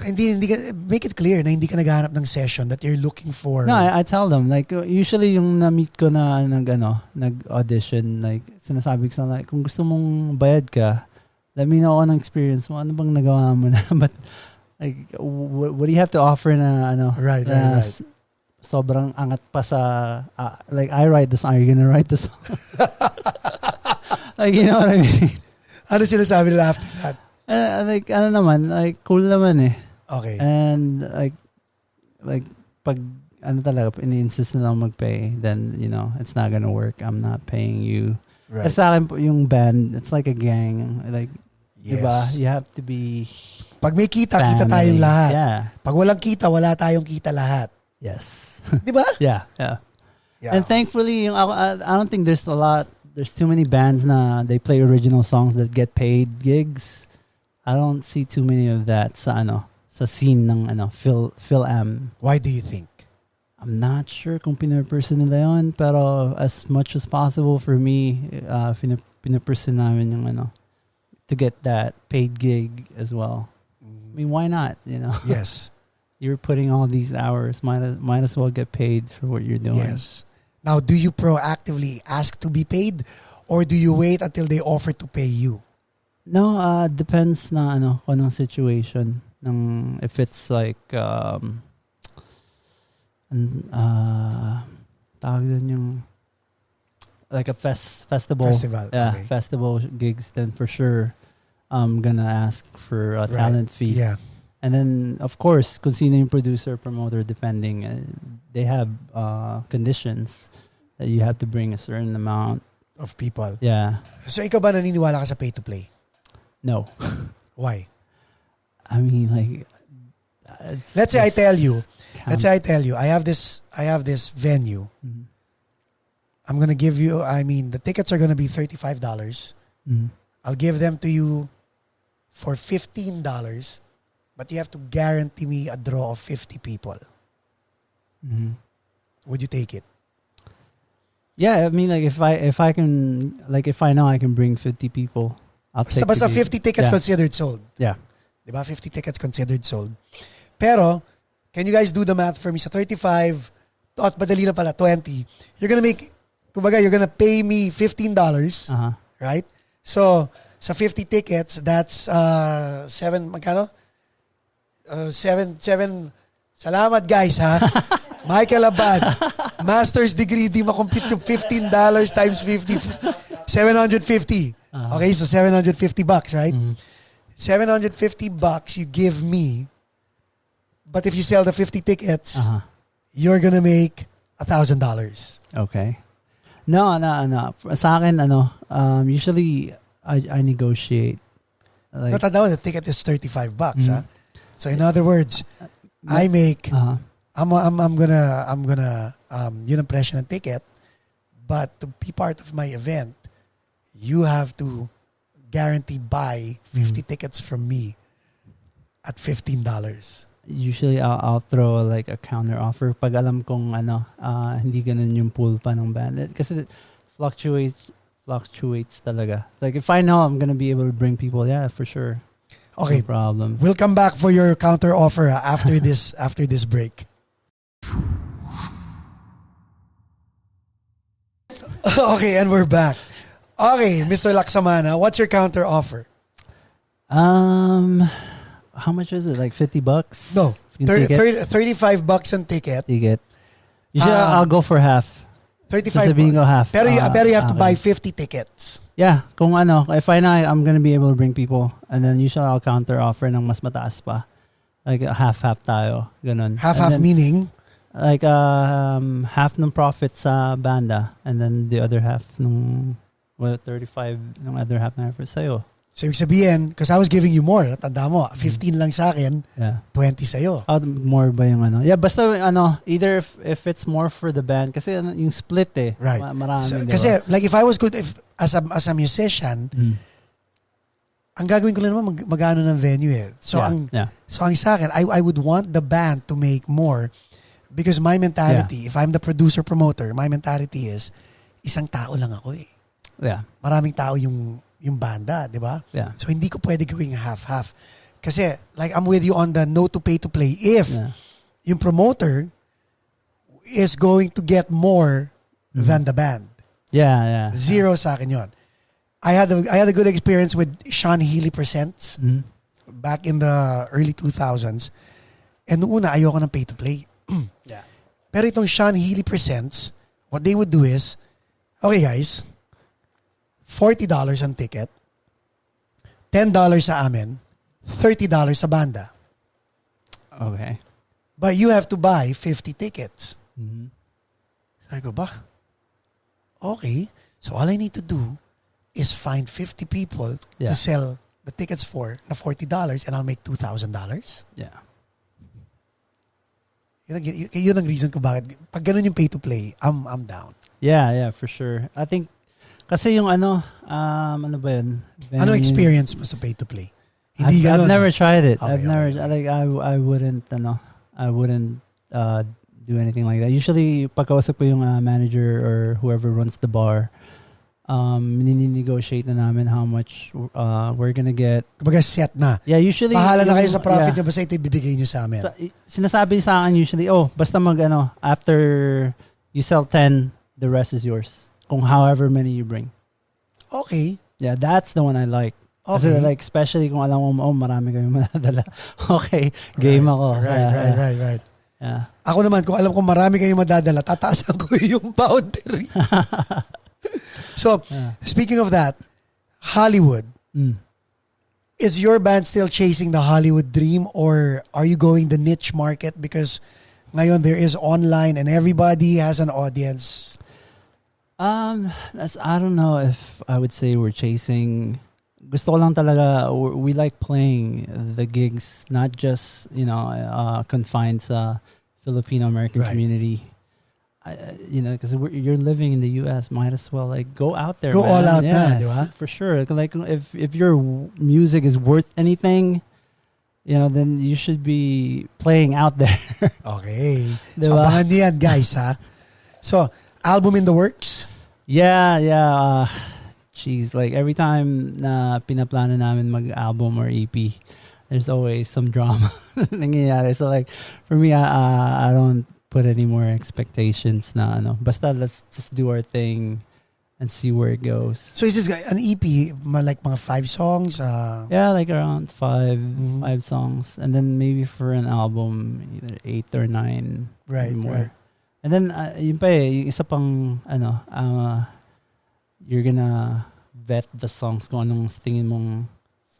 hindi ka, make it clear na hindi ka naghahanap ng session that you're looking for. No, I tell them, like, usually yung na-meet ko na nag-audition, like, sinasabi ko sa like, kung gusto mong bayad ka, let me know anong experience mo, ano bang nagawa mo na, but, like, what do you have to offer na, Right. Sobrang angat pa sa, like, I write the song, are you gonna write the song? Like, you know what I mean? Ano sinasabi nila after that? Like, cool naman eh. Okay. And like pag talaga, ini-insist na lang magpay, then, it's not gonna work. I'm not paying you. Right. Sa akin po, yung band, it's like a gang. Like, Yes. diba? You have to be Pag may kita, family. kita tayong lahat. Yeah. Pag walang kita, wala tayong kita lahat. Yes. Di ba? Yeah. Yeah. And thankfully, I don't think there's too many bands na they play original songs that get paid gigs. I don't see too many of that sa scene ng Phil Am. Why do you think? I'm not sure kung pinapursue nila yun, pero as much as possible for me, pinapursue namin yung to get that paid gig as well. I mean, why not? Yes. You're putting all these hours, might as well get paid for what you're doing. Yes. Now, do you proactively ask to be paid, or do you wait until they offer to pay you? No, depends na kung anong situation. If it's like tawag doon yung like a festival. Yeah, okay. festival gigs, then for sure I'm gonna ask for a talent fee. Yeah. And then of course, kung sino yung producer, promoter, depending, they have conditions that you have to bring a certain amount Of people. Yeah. So, ikaw ba naniniwala ka sa pay to play? No. Why? I mean, like, Let's say I tell you, I have this venue. Mm-hmm. I'm gonna give you. The tickets are gonna be $35. Mm-hmm. I'll give them to you for $15, but you have to guarantee me a draw of 50 people. Mm-hmm. Would you take it? Yeah, I mean, like, if I can, like, if I know I can bring 50 people, I'll take. Basta 50 tickets considered sold. Yeah. Diba? 50 tickets considered sold. Pero, can you guys do the math for me? Sa 35, madali na pala, 20. You're gonna pay me $15, right? So, sa 50 tickets, that's 7, magkano? 7, salamat guys, ha? Michael Abad, master's degree, di makompute yung $15 times 50, 750. Okay, so $750, right? $750 you give me, but if you sell the 50 tickets, you're gonna make $1,000. Okay. No. Sa akin, usually I negotiate. Like, Natanda mo, the ticket is $35, ha? So in other words, I make, I'm gonna yun ang presyo ng ticket, but to be part of my event, you have to guarantee buy 50 tickets from me at $15. Usually I'll throw like a counter offer pag alam kong hindi ganun yung pool pa ng band. Kasi it fluctuates talaga. Like, if I know I'm gonna be able to bring people, yeah, for sure. Okay. No problem. We'll come back for your counter offer after this break. Okay, and we're back. Okay, Mr. Lacsamana, what's your counter offer? How much is it? Like $50? No, $35 ang ticket. Ticket. Usually I'll go for half. $35. Ko half. Pero you have to buy 50 tickets. Yeah, kung if I know I'm gonna be able to bring people, and then usually I'll counter offer ng mas mataas pa. Like half tayo, ganun. Half meaning? Like half ng profit sa banda, and then the other half ng 35 ng other half na for sa'yo. So, ibig sabihin, because I was giving you more, tanda mo, 15 lang sa akin, Yeah. 20 sa'yo. More ba yung ano? Yeah, basta either if it's more for the band, kasi yung split eh. Right. Marami, So, diba? kasi, like, if I was good, as a musician, ang gagawin ko lang naman, magano ng venue eh. So, so ang sa akin, I would want the band to make more because my mentality, if I'm the producer-promoter, my mentality is, isang tao lang ako eh. Yeah. Maraming tao yung banda, di ba? Yeah. So, hindi ko pwede gawing half-half. Kasi, like, I'm with you on the no to pay to play. If yung promoter is going to get more than the band. Yeah. Zero sa akin yun. I had a good experience with Sean Healy Presents back in the early 2000s. And noong una, ayoko ng pay to play. Yeah. Pero itong Sean Healy Presents, what they would do is, okay guys, $40 ang ticket, $10 sa amin, $30 sa banda. Okay. But you have to buy 50 tickets. Sabi ko, ba? Okay. So all I need to do is find 50 people to sell the tickets for na $40 and I'll make $2,000. Yeah. Yun ang reason ko bakit. Pag ganun yung pay to play, I'm down. Yeah, for sure. I think, kasi yung ano ba yun? Ano experience mo sa pay to play? Hindi I've never tried it. Okay, I've never, like, I wouldn't, do anything like that. Usually, pagkausap ko yung manager or whoever runs the bar, nini-negotiate na namin how much we're gonna get. Kumbaga set na. Yeah, usually. Bahala na kayo sa profit nyo, basta ito ibibigay nyo sa amin. Sinasabi sa akin usually, basta after you sell 10, the rest is yours. Kung however many you bring. Okay. Yeah, that's the one I like. Okay. Kasi like, especially kung alam mo, marami kayong madadala. Okay, game ako. Right. Yeah. Ako naman, kung alam ko marami kayong madadala, tataasan ko yung boundary. So, speaking of that, Hollywood, is your band still chasing the Hollywood dream or are you going the niche market? Because ngayon there is online and everybody has an audience. I don't know if I would say we're chasing. Gusto ko lang talaga, we like playing the gigs, not just, confined sa Filipino American community. Because you're living in the U.S., might as well like go out there. Go man. all out yes, na, di ba? For sure. Like if your music is worth anything, then you should be playing out there. Okay. Di So, ba? abangan niyo yan, guys, ha? So, album in the works? Yeah. Jeez, like every time na pinaplano namin mag-album or EP, there's always some drama nangyayari. So like for me, I don't put any more expectations na basta let's just do our thing and see where it goes. So is this an EP, like mga 5 songs? Yeah, like around 5 songs. And then maybe for an album, either 8 or 9 Right, or more. right. And then, yun pa yung isa pang, you're gonna vet the songs kung anong tingin mong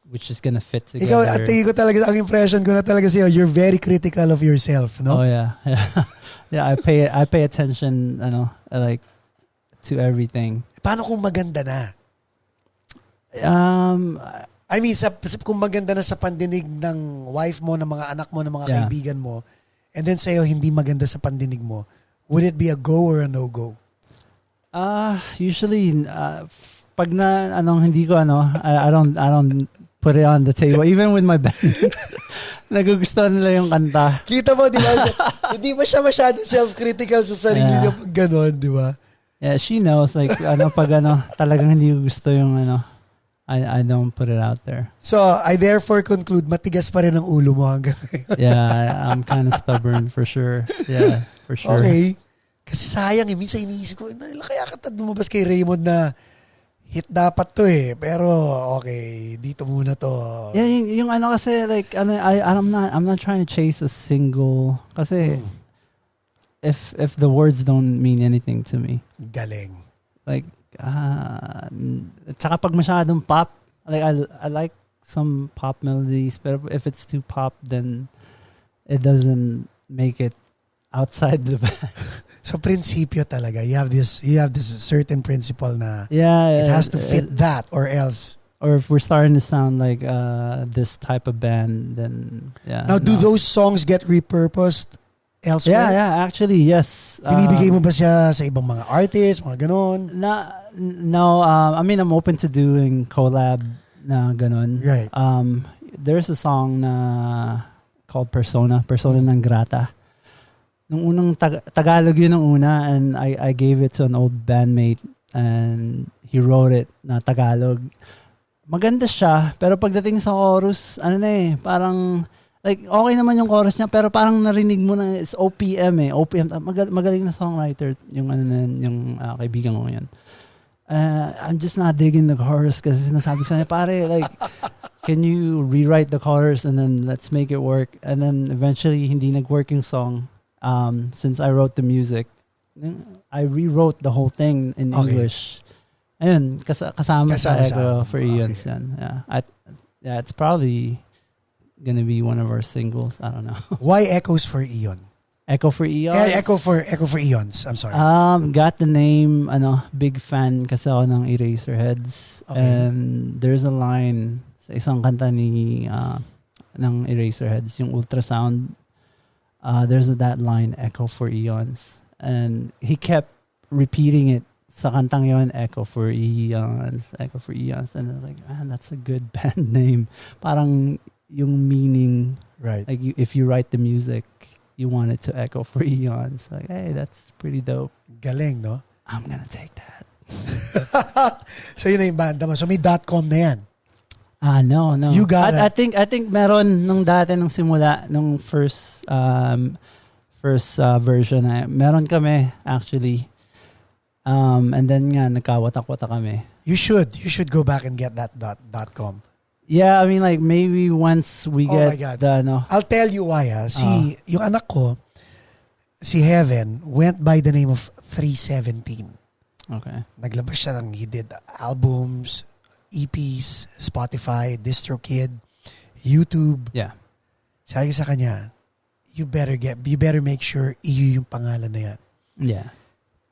which is gonna fit together. Ikaw, at tingin ko talaga, ang impression ko na talaga sa'yo, you're very critical of yourself, no? Oh, yeah. Yeah, I pay attention, like, to everything. Paano kung maganda na? I mean, kung maganda na sa pandinig ng wife mo, ng mga anak mo, ng mga kaibigan mo, and then sa'yo, hindi maganda sa pandinig mo, would it be a go or a no-go? Usually, pag na, hindi ko, I don't put it on the table. Even with my bandmates, nagugustuhan nila yung kanta. Kita mo, di ba? Hindi ba siya masyadong self-critical sa sarili niya pag gano'n, di ba? Yeah, she knows. Like, pag talagang hindi ko gusto yung, I don't put it out there. So, I therefore conclude, matigas pa rin ang ulo mo hanggang ngayon. Yeah, I'm kind of stubborn for sure. Yeah, for sure. Okay. Kasi sayang minsan iniisip ko, kaya ka lumabas kay Raymond na hit dapat to eh. Pero, okay, dito muna to. Yeah, yung kasi, like, I'm not trying to chase a single. Kasi, if the words don't mean anything to me. Galing. Like, tsaka pag masyadong pop, like, I like some pop melodies, but if it's too pop, then it doesn't make it outside the band. So, prinsipyo talaga. You have this certain principle na it has to fit that or else or if we're starting to sound like this type of band, then yeah. Now, do those songs get repurposed elsewhere? Yeah, actually, yes. Binibigay mo ba siya sa ibang mga artists, mga ganon? No, I mean, I'm open to doing collab na ganon. Right. There's a song na called Persona ng Grata. Nung unang Tagalog yun nung una, and I gave it to an old bandmate and he wrote it na Tagalog. Maganda siya, pero pagdating sa chorus, parang like okay naman yung chorus niya, pero parang narinig mo na it's OPM OPM, magaling na songwriter yung yung kaibigan ko yan. I'm just not digging the chorus kasi sinasabi ko sa niya, pare, like can you rewrite the chorus and then let's make it work. And then eventually hindi nag-work yung song. Since I wrote the music, I rewrote the whole thing in English. Ayun, kasama sa Echo for Eons yan. Yeah, it's probably gonna be one of our singles. I don't know. Why Echoes for Eon? Echo for Eons? Echo for Eons. I'm sorry. Got the name, big fan kasi ako ng Eraserheads. Okay. And there's a line sa isang kanta ni ng Eraserheads, yung Ultrasound. There's that line, Echo for Eons. And he kept repeating it sa kantang yon, Echo for Eons, Echo for Eons. And I was like, man, that's a good band name. Parang yung meaning, right? Like if you write the music, you want it to echo for eons. Like, hey, that's pretty dope. Galing, no? I'm gonna take that. So yun na yung banda mo. So may .com na yan. No. You got I think meron nung dati nung simula nung first version meron kami actually. And then nga nagkawatak-watak kami. You should go back and get that .com. Yeah, I mean like maybe once we get the I'll tell you why. Yung anak ko, si Heaven, went by the name of 317. Okay. Naglabas siya he did albums, EPs, Spotify, DistroKid, YouTube. Yeah. Sabi ko sa kanya, you better make sure iyo yung pangalan na yan. Yeah.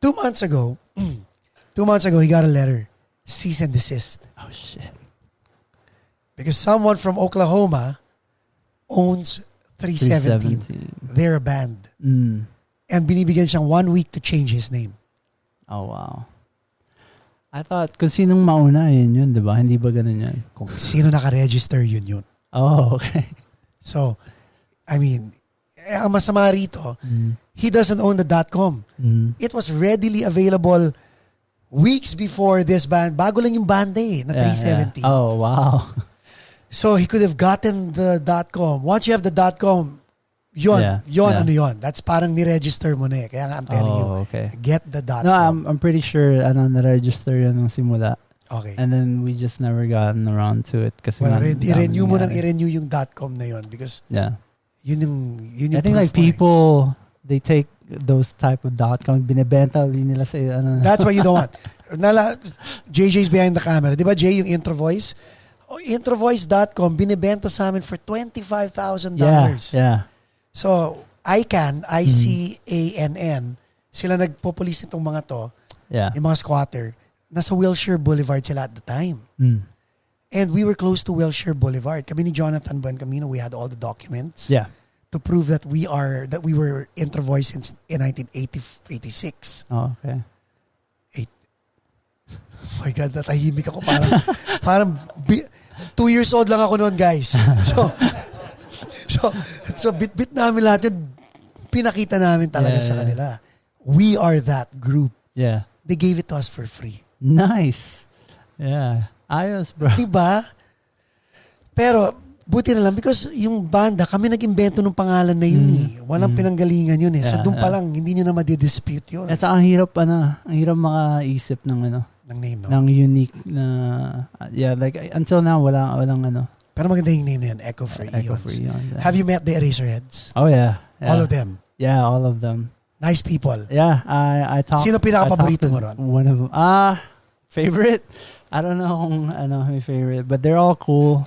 2 months ago, he got a letter, cease and desist. Oh shit. Because someone from Oklahoma owns 317. They're a band. Mm. And binibigyan siyang 1 week to change his name. Oh, wow. I thought, kung sinong mauna, yun, di ba? Hindi ba ganun yan? Kung sino naka-register, yun. Oh, okay. So, I mean, ang masama rito, he doesn't own the .com. It was readily available weeks before this band. Bago lang yung band na 317. Yeah. Oh, wow. So, he could have gotten the .com. Once you have the .com, yon. That's parang ni-register mo na Kaya nga I'm telling you, okay. Get the .com. No, I'm pretty sure na-register yan nung simula. Okay. And then we just never gotten around to it. Kasi i-renew mo nang i-renew yung .com na yon because yun yung I think like people, they take those type of .com, binibenta nila sa That's what you don't want. JJ's behind the camera. Di ba Jay, yung intro voice? Introvoice.com, binibenta sa amin for $25,000. Yeah. So, ICANN, ICANN, sila nagpopulis nitong mga to, yung mga squatter, nasa Wilshire Boulevard sila at the time. And we were close to Wilshire Boulevard. Kami ni Jonathan Buencamino, we had all the documents to prove that we were Introvoice in 1986. Oh, okay. Oh my God, natahimik ako. Parang 2 years old lang ako noon, guys. So bit-bit namin lahat yun. Pinakita namin talaga sa kanila. We are that group. Yeah. They gave it to us for free. Nice. Yeah. Ayos, bro. Diba? Pero, buti na lang because yung banda, kami nag-invento ng pangalan na yun Walang pinanggalingan yun So doon pa lang, hindi nyo na madidispute yun. At ang hirap makaisip ng ng name, no? Ng unique na, like until now, walang Pero maganda yung name na yan, Echo for Eons. Yeah. Have you met the Eraserheads? Oh, yeah. All of them? Yeah, all of them. Nice people. Yeah, I talked. Sino pinaka-paborito mo ron? One of them. Favorite? I don't know kung my favorite, but they're all cool.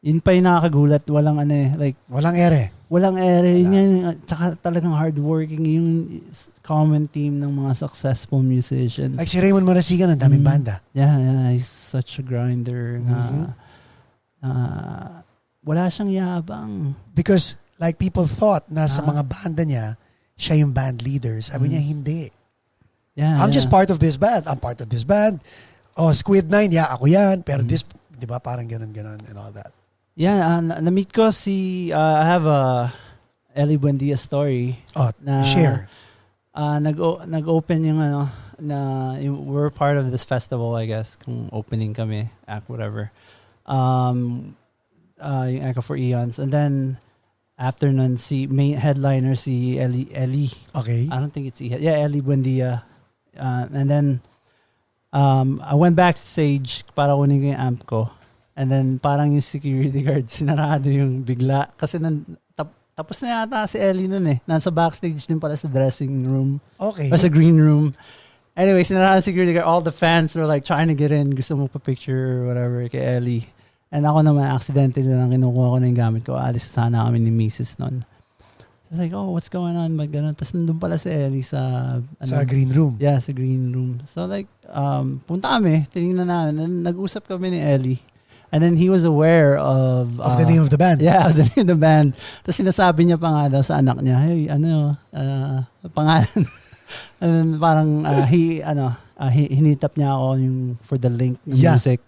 Yun pa yung nakakagulat. Walang like, Walang ere. walang ere. Yun yan, tsaka talagang hardworking yung common theme ng mga successful musicians. Like si Raymond Marasigan, ang daming banda. Yeah, he's such a grinder na wala siyang yabang. Because like people thought na sa mga banda niya, siya yung band leader. Sabi niya, hindi. Yeah, I'm just part of this band. I'm part of this band. Oh, Squid Nine, yeah, ako yan. Pero this, di ba, parang ganun and all that. Yeah, na-meet ko I have a Ellie Buendia story. Oh, share. Nag-open yung we're part of this festival, I guess, kung opening kami, act whatever. Yung Echo for Eons. And then, after nun, main headliner si Ellie. Okay. I don't think it's Ellie Buendia. And then, I went backstage para kunin ko yung amp ko. And then, parang yung security guard, sinarado yung bigla. Kasi tapos na yata si Ellie nun eh. Nasa backstage din pala sa dressing room. Okay. Or sa green room. Anyway, sinarado yung security guard. All the fans were like trying to get in. Gusto mo pa-picture or whatever kay Ellie. And ako naman, accidentally lang kinukuha ko na yung gamit ko. Alis sana kami ni Mrs. nun. So, like, oh, what's going on? Ba't ganun? Tapos nandun pala si Ellie sa green room. Yeah, sa green room. So like, punta kami, tinignan namin, and nag-usap kami ni Ellie. And then he was aware of the name of the band. Yeah, the name of the band. Tapos sinasabi niya pa nga daw sa anak niya, hey, pangalan. And then parang hinitap niya ako yung for the link ng music.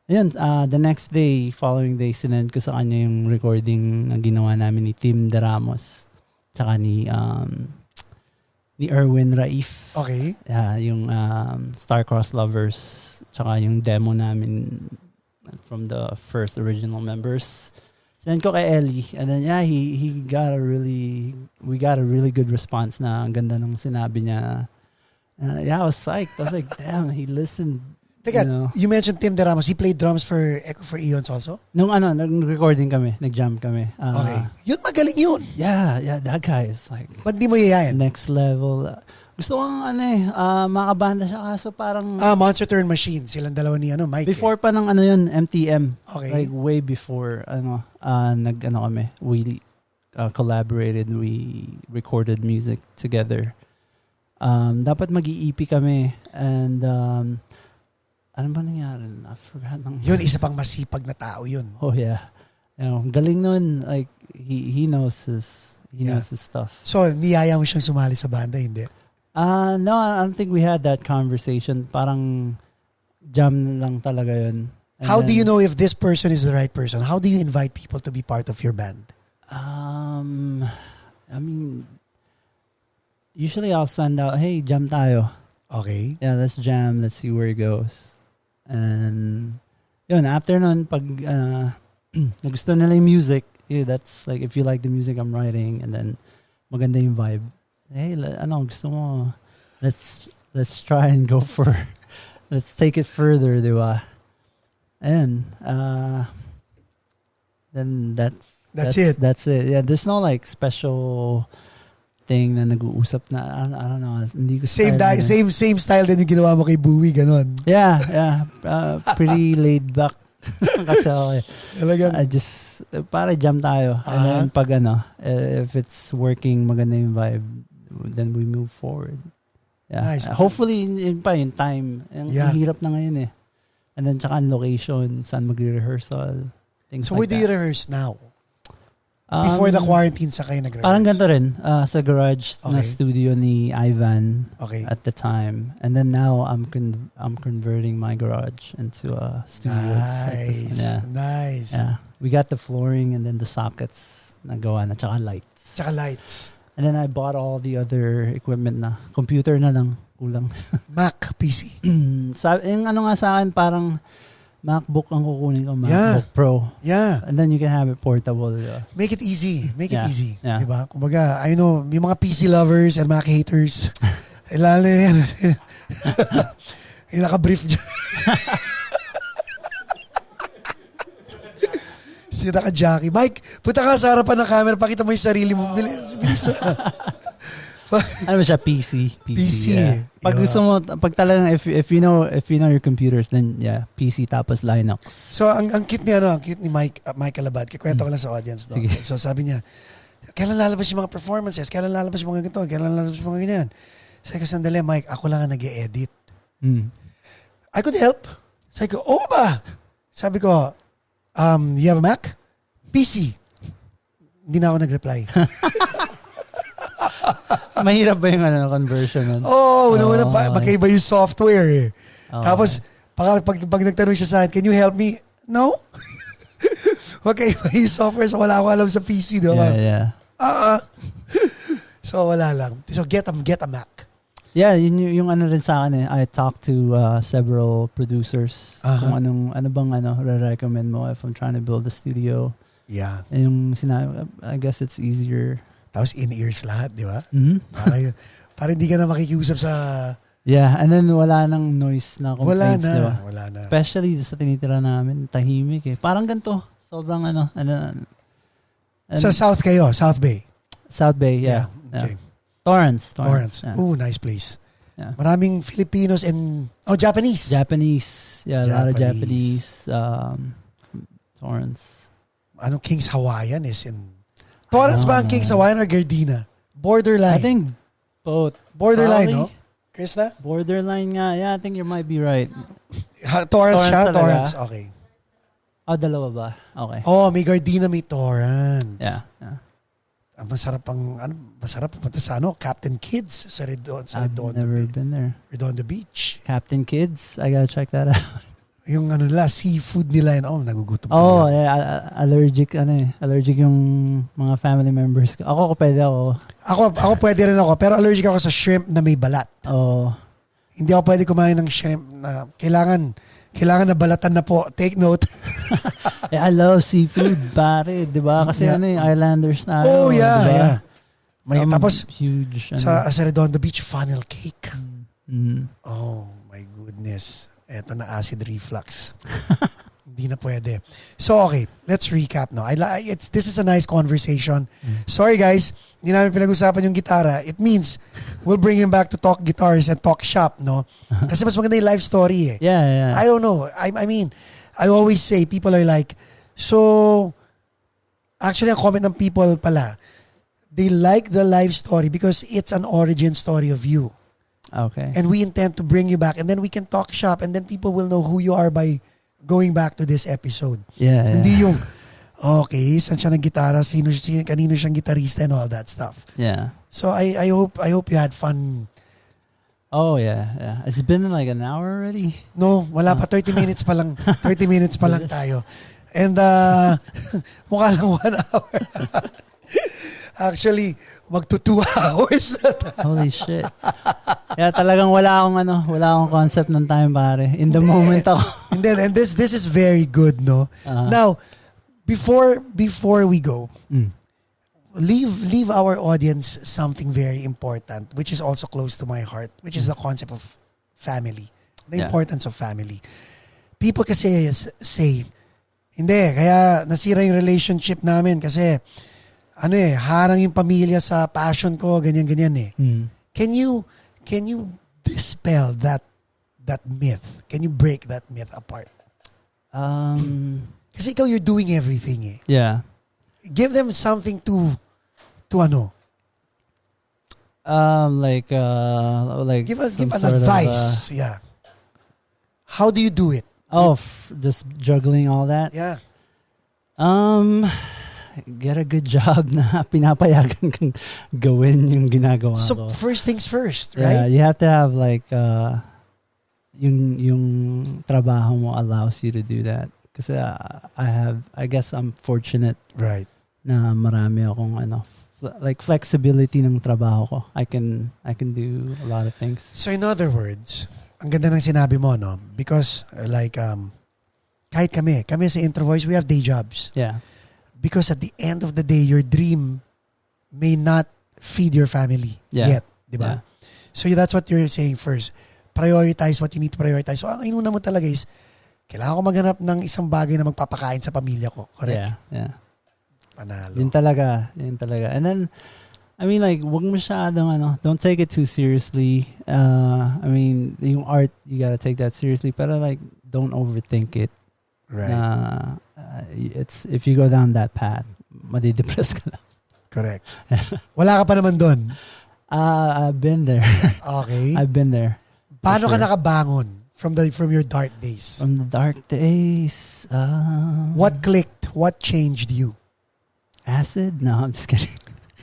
Ayun, the next day, following day, sinend ko sa kanya yung recording na ginawa namin ni Tim De Ramos. Tsaka ni Erwin Raif. Okay. Yeah, yung Star-Crossed Lovers. Tsaka yung demo namin from the first original members. Send ko kay Ellie. And then, we got a really good response na ang ganda nung sinabi niya. I was psyched. I was like, damn, he listened. Teka, you mentioned Tim De Ramos. He played drums for Echo for Eons also? Nung nag-recording kami, nag-jam kami. Okay. Yun, magaling yun. Yeah, that guy is like... Ba't di mo yayain? Next level. Gusto kong makabanda siya kaso parang... Monster Turn Machine. Silang dalawa ni Mike. Before pa ng yun, MTM. Okay. Like way before, kami. We collaborated, we recorded music together. Dapat mag-i-EP kami. And... ano ba nangyari? I forgot. Yun, isa pang masipag na tao yun. Oh yeah. Galing nun. Like, he knows his stuff. So, niyaya mo siyang sumali sa banda, hindi? No, I don't think we had that conversation. Parang jam lang talaga yun. And How do you know if this person is the right person? How do you invite people to be part of your band? I mean, usually I'll send out, hey, jam tayo. Okay. Yeah, let's jam. Let's see where it goes. And yun, after nun, pag nagustuhan nila yung music, that's like, if you like the music I'm writing, and then maganda yung vibe. Hey, gusto mo? Let's try and go for, let's take it further, di ba? And then that's it. That's it. Yeah, there's no like special thing na nag-uusap na I don't know. Hindi ko same style din yung ginawa mo kay Bowie, ganon. Yeah. Pretty laid back. Kasi okay. Talagang just para jam tayo. And then pag if it's working, maganda yung vibe, then we move forward. Yeah. Nice. Hopefully yun pa yung time. Ang hirap na ngayon eh. And then tsaka location, saan magre-rehearsal, things so like that. So where do you rehearse now? Before the quarantine sa kayo nag-rehearse? Parang ganito rin. Sa garage na studio ni Ivan at the time. And then now I'm converting my garage into a studio. Nice. Yeah. We got the flooring and then the sockets na gawa na. Tsaka lights. And then I bought all the other equipment na. Computer na lang. Kulang. Mac, PC. Yung nga sa akin, parang MacBook ang kukunin ko, MacBook Pro. Yeah. And then you can have it portable. Make it easy. Yeah. Diba? Kumbaga, I know, yung mga PC lovers and Mac haters, lalo yan. Yung naka-brief dyan. Si naka-jockey. Mike, punta ka sa harapan ng camera, pakita mo yung sarili mo. Bilis. Ano ba siya? PC. PC. Yeah. Pag Yeah. gusto mo, pag talagang if you know your computers, then yeah, PC tapos Linux. So ang cute ni Mike Alabad. Kikwento ko lang sa audience. No? Sige. So sabi niya, kailan lalabas yung mga performances? Kailan lalabas yung mga ganito? Kailan lalabas yung mga ganyan? Sabi ko, sandali Mike, ako lang ang nag-e-edit. I could help. Sabi ko, oo ba? Sabi ko, you have a Mac? PC. Hindi na ako nag-reply. Mahirap ba yung conversion nun? Una pa, magkaiba yung software eh. Tapos, pag nagtanong siya sa akin, can you help me? No? Magkaiba yung software, so wala akong alam sa PC. Diba? Yeah. So, wala lang. So, get a Mac. Yeah, yung ano rin sa akin eh. I talked to several producers kung ano bang re-recommend mo if I'm trying to build a studio. Yeah. Yung sinabi, I guess it's easier. Tapos in-ears lahat, di ba? Mm-hmm. Para hindi ka na makikiusap sa... Yeah, and then wala nang noise na complaints, di ba? Wala na. Especially sa tinitira namin, tahimik eh. Parang ganito. Sobrang Sa South kayo, South Bay? South Bay, yeah. Okay. Torrance. Yeah. Ooh, nice place. Yeah. Maraming Filipinos and... Japanese. Japanese. Yeah, a lot of Japanese. Torrance. King's Hawaiian is in... Torrance ba ang King's Hawaiian or Gardena? Borderline. I think both. Borderline, Probably. no? Krista? Borderline nga. Yeah, I think you might be right. Torrance siya? talaga? Torrance, okay. Dalawa ba? Okay. May Gardena, may Torrance. Yeah. Masarap pumunta sa Captain Kids sa Redondo. I've never been there. Redondo Beach. Captain Kids? I gotta check that out. Yung seafood nila yun. Nagugutom yeah, allergic yung mga family members ko. Ako pwede ako. Ako pwede rin ako, pero allergic ako sa shrimp na may balat. Hindi ako pwede kumain ng shrimp na kailangan na balatan na po. Take note. I love seafood, pare, 'di ba? Kasi Islanders na. Yeah, diba? yeah. May tapos huge sa Redondo Beach funnel cake. Mm-hmm. Oh my goodness. Eto na acid reflux. Hindi na pwede. So okay, let's recap no. This is a nice conversation. Sorry guys, hindi namin pinag-usapan yung gitara. It means we'll bring him back to talk guitars and talk shop, no? Kasi mas maganda yung life story eh. Yeah. I don't know. I mean, I always say people are like, so actually ang comment ng people pala, they like the life story because it's an origin story of you. Okay. And we intend to bring you back and then we can talk shop and then people will know who you are by going back to this episode. Yeah. Hindi yung, okay, saan siya nag-gitara, kanino siyang gitarista and all that stuff. Yeah. So I hope you had fun. Oh, yeah. It's been like an hour already? No, wala pa. 30 minutes pa lang. 30 minutes pa lang tayo. And mukha lang 1 hour. Actually, magto 2 hours na tayo. Holy shit. Yeah, talagang wala akong concept ng time, pare. In the moment ako. And this is very good, no? Now, before we go, leave our audience something very important, which is also close to my heart, which is the concept of family. The importance of family. People kasi say, hindi, kaya nasira yung relationship namin kasi harang yung pamilya sa passion ko, ganyan eh. Can you dispel that myth? Can you break that myth apart? Kasi ikaw, you're doing everything eh. Yeah. Give them something to give an advice. Yeah. How do you do it? Just juggling all that? Yeah. Get a good job na pinapayagan kang gawin yung ginagawa ko. So first things first, right? Yeah, you have to have like yung trabaho mo allows you to do that. Kasi I guess I'm fortunate. Right. Na marami akong like flexibility ng trabaho ko. I can do a lot of things. So in other words, ang ganda ng sinabi mo, no? Because like kahit kami sa Intro Voice, we have day jobs. Yeah. Because at the end of the day, your dream may not feed your family yet. Diba? Yeah. So that's what you're saying first. Prioritize what you need to prioritize. So ang inuna mo talaga is, kailangan ko maghanap ng isang bagay na magpapakain sa pamilya ko. Correct? Yeah. Panalo. Yun talaga. And then, I mean, like, wag masyadong, don't take it too seriously. I mean, yung art, you gotta take that seriously. Pero like, don't overthink it. Right. It's if you go down that path, madidepress ka lang. Correct. Wala ka pa naman doon. I've been there. Okay. I've been there. Paano ka nakabangon from your dark days? From the dark days. What clicked? What changed you? Acid? No, I'm just kidding.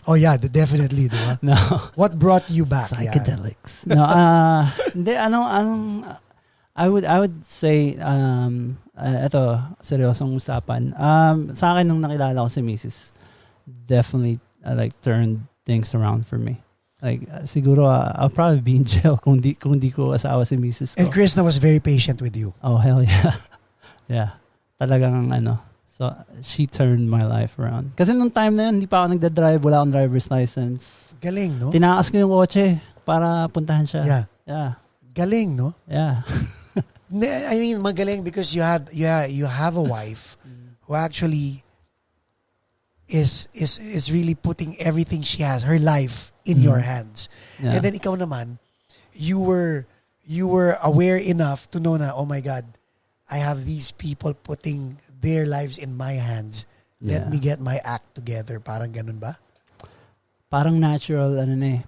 Oh yeah, definitely, di ba? No. What brought you back? Psychedelics. Yeah. No, hindi, I would say, ito, seryosong usapan. Sa akin, nung nakilala ko si Mrs., definitely, like, turned things around for me. Like, siguro, I'll probably be in jail kung di ko asawa si Mrs. ko. And Krishna was very patient with you. Oh, hell yeah. Yeah. Talagang, so, she turned my life around. Kasi nung time na yun, hindi pa ako nagda-drive, wala akong driver's license. Galing, no? Tinakas ko yung kotse para puntahan siya. Yeah. Yeah. Galing, no? Yeah. I mean, magaling because you have a wife who actually is really putting everything she has, her life, in your hands. Yeah. And then ikaw naman, you were aware enough to know na, oh my God, I have these people putting their lives in my hands. Let me get my act together. Parang ganun ba? Parang natural,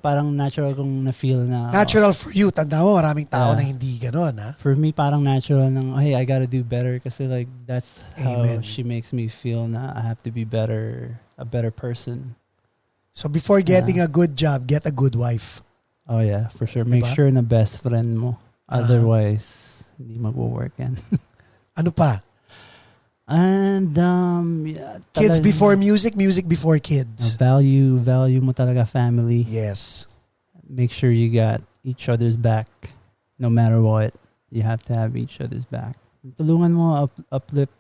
parang natural kong na-feel na. Natural for you. Tanda mo, maraming tao na hindi ganun, ha? For me, parang natural ng, hey, I gotta do better kasi like, that's how Amen. she makes me feel na I have to be a better person. So before getting a good job, get a good wife. Oh yeah, for sure. Diba? Make sure na best friend mo. Otherwise, hindi mag-work yan. Ano pa? And Kids before music, music before kids. Value mo talaga family. Yes. Make sure you got each other's back. No matter what, you have to have each other's back. Tulungan mo uplift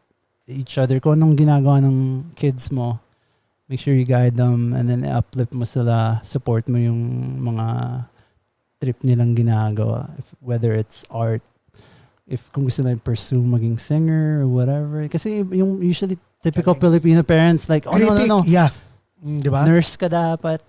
each other. Kung anong ginagawa ng kids mo, make sure you guide them and then uplift mo sila. Support mo yung mga trip nilang ginagawa. Whether it's art, if kung gusto nila pursue maging singer or whatever. Kasi yung usually typical Filipino parents like, no. Yeah. Diba? Nurse ka dapat.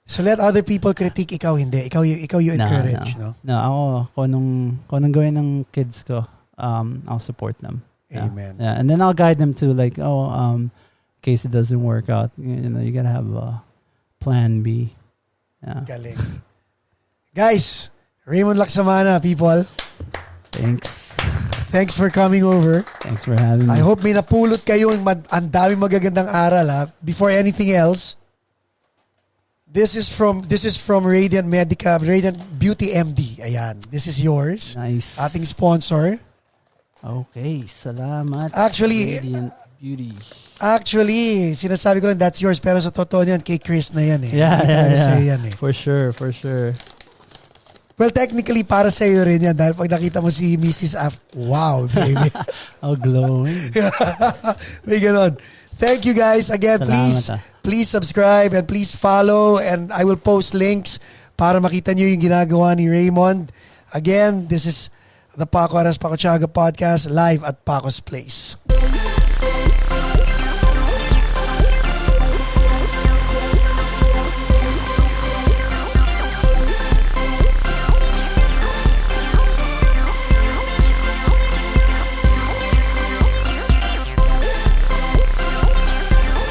So let other people critique, ikaw hindi. Ikaw you encourage, no? No, ako, kung anong gawin ng kids ko, I'll support them. Yeah. Amen. Yeah. And then I'll guide them to like, in case it doesn't work out, you gotta have a plan B. Yeah. Galing. Guys, Raymond Lacsamana, people. Thanks for coming over. Thanks for having me. I hope may napulot kayo ang daming magagandang aral, ha. Before anything else, this is from Radiant Medica, Radiant Beauty MD. Ayan, this is yours. Nice. Ating sponsor. Okay, salamat. Actually, Beauty. sinasabi ko lang that's yours, pero sa totoo niyan, kay Chris na yan, eh. Yeah. Sa'yo yan, eh. For sure. Well, technically, para sa iyo rin yan. Dahil pag nakita mo si Mrs. Wow, baby. Oh, glowing. May ganon. Thank you guys. Again, Salamat, please subscribe and please follow, and I will post links para makita nyo yung ginagawa ni Raymond. Again, this is the Paco Arespacochaga podcast live at Paco's Place.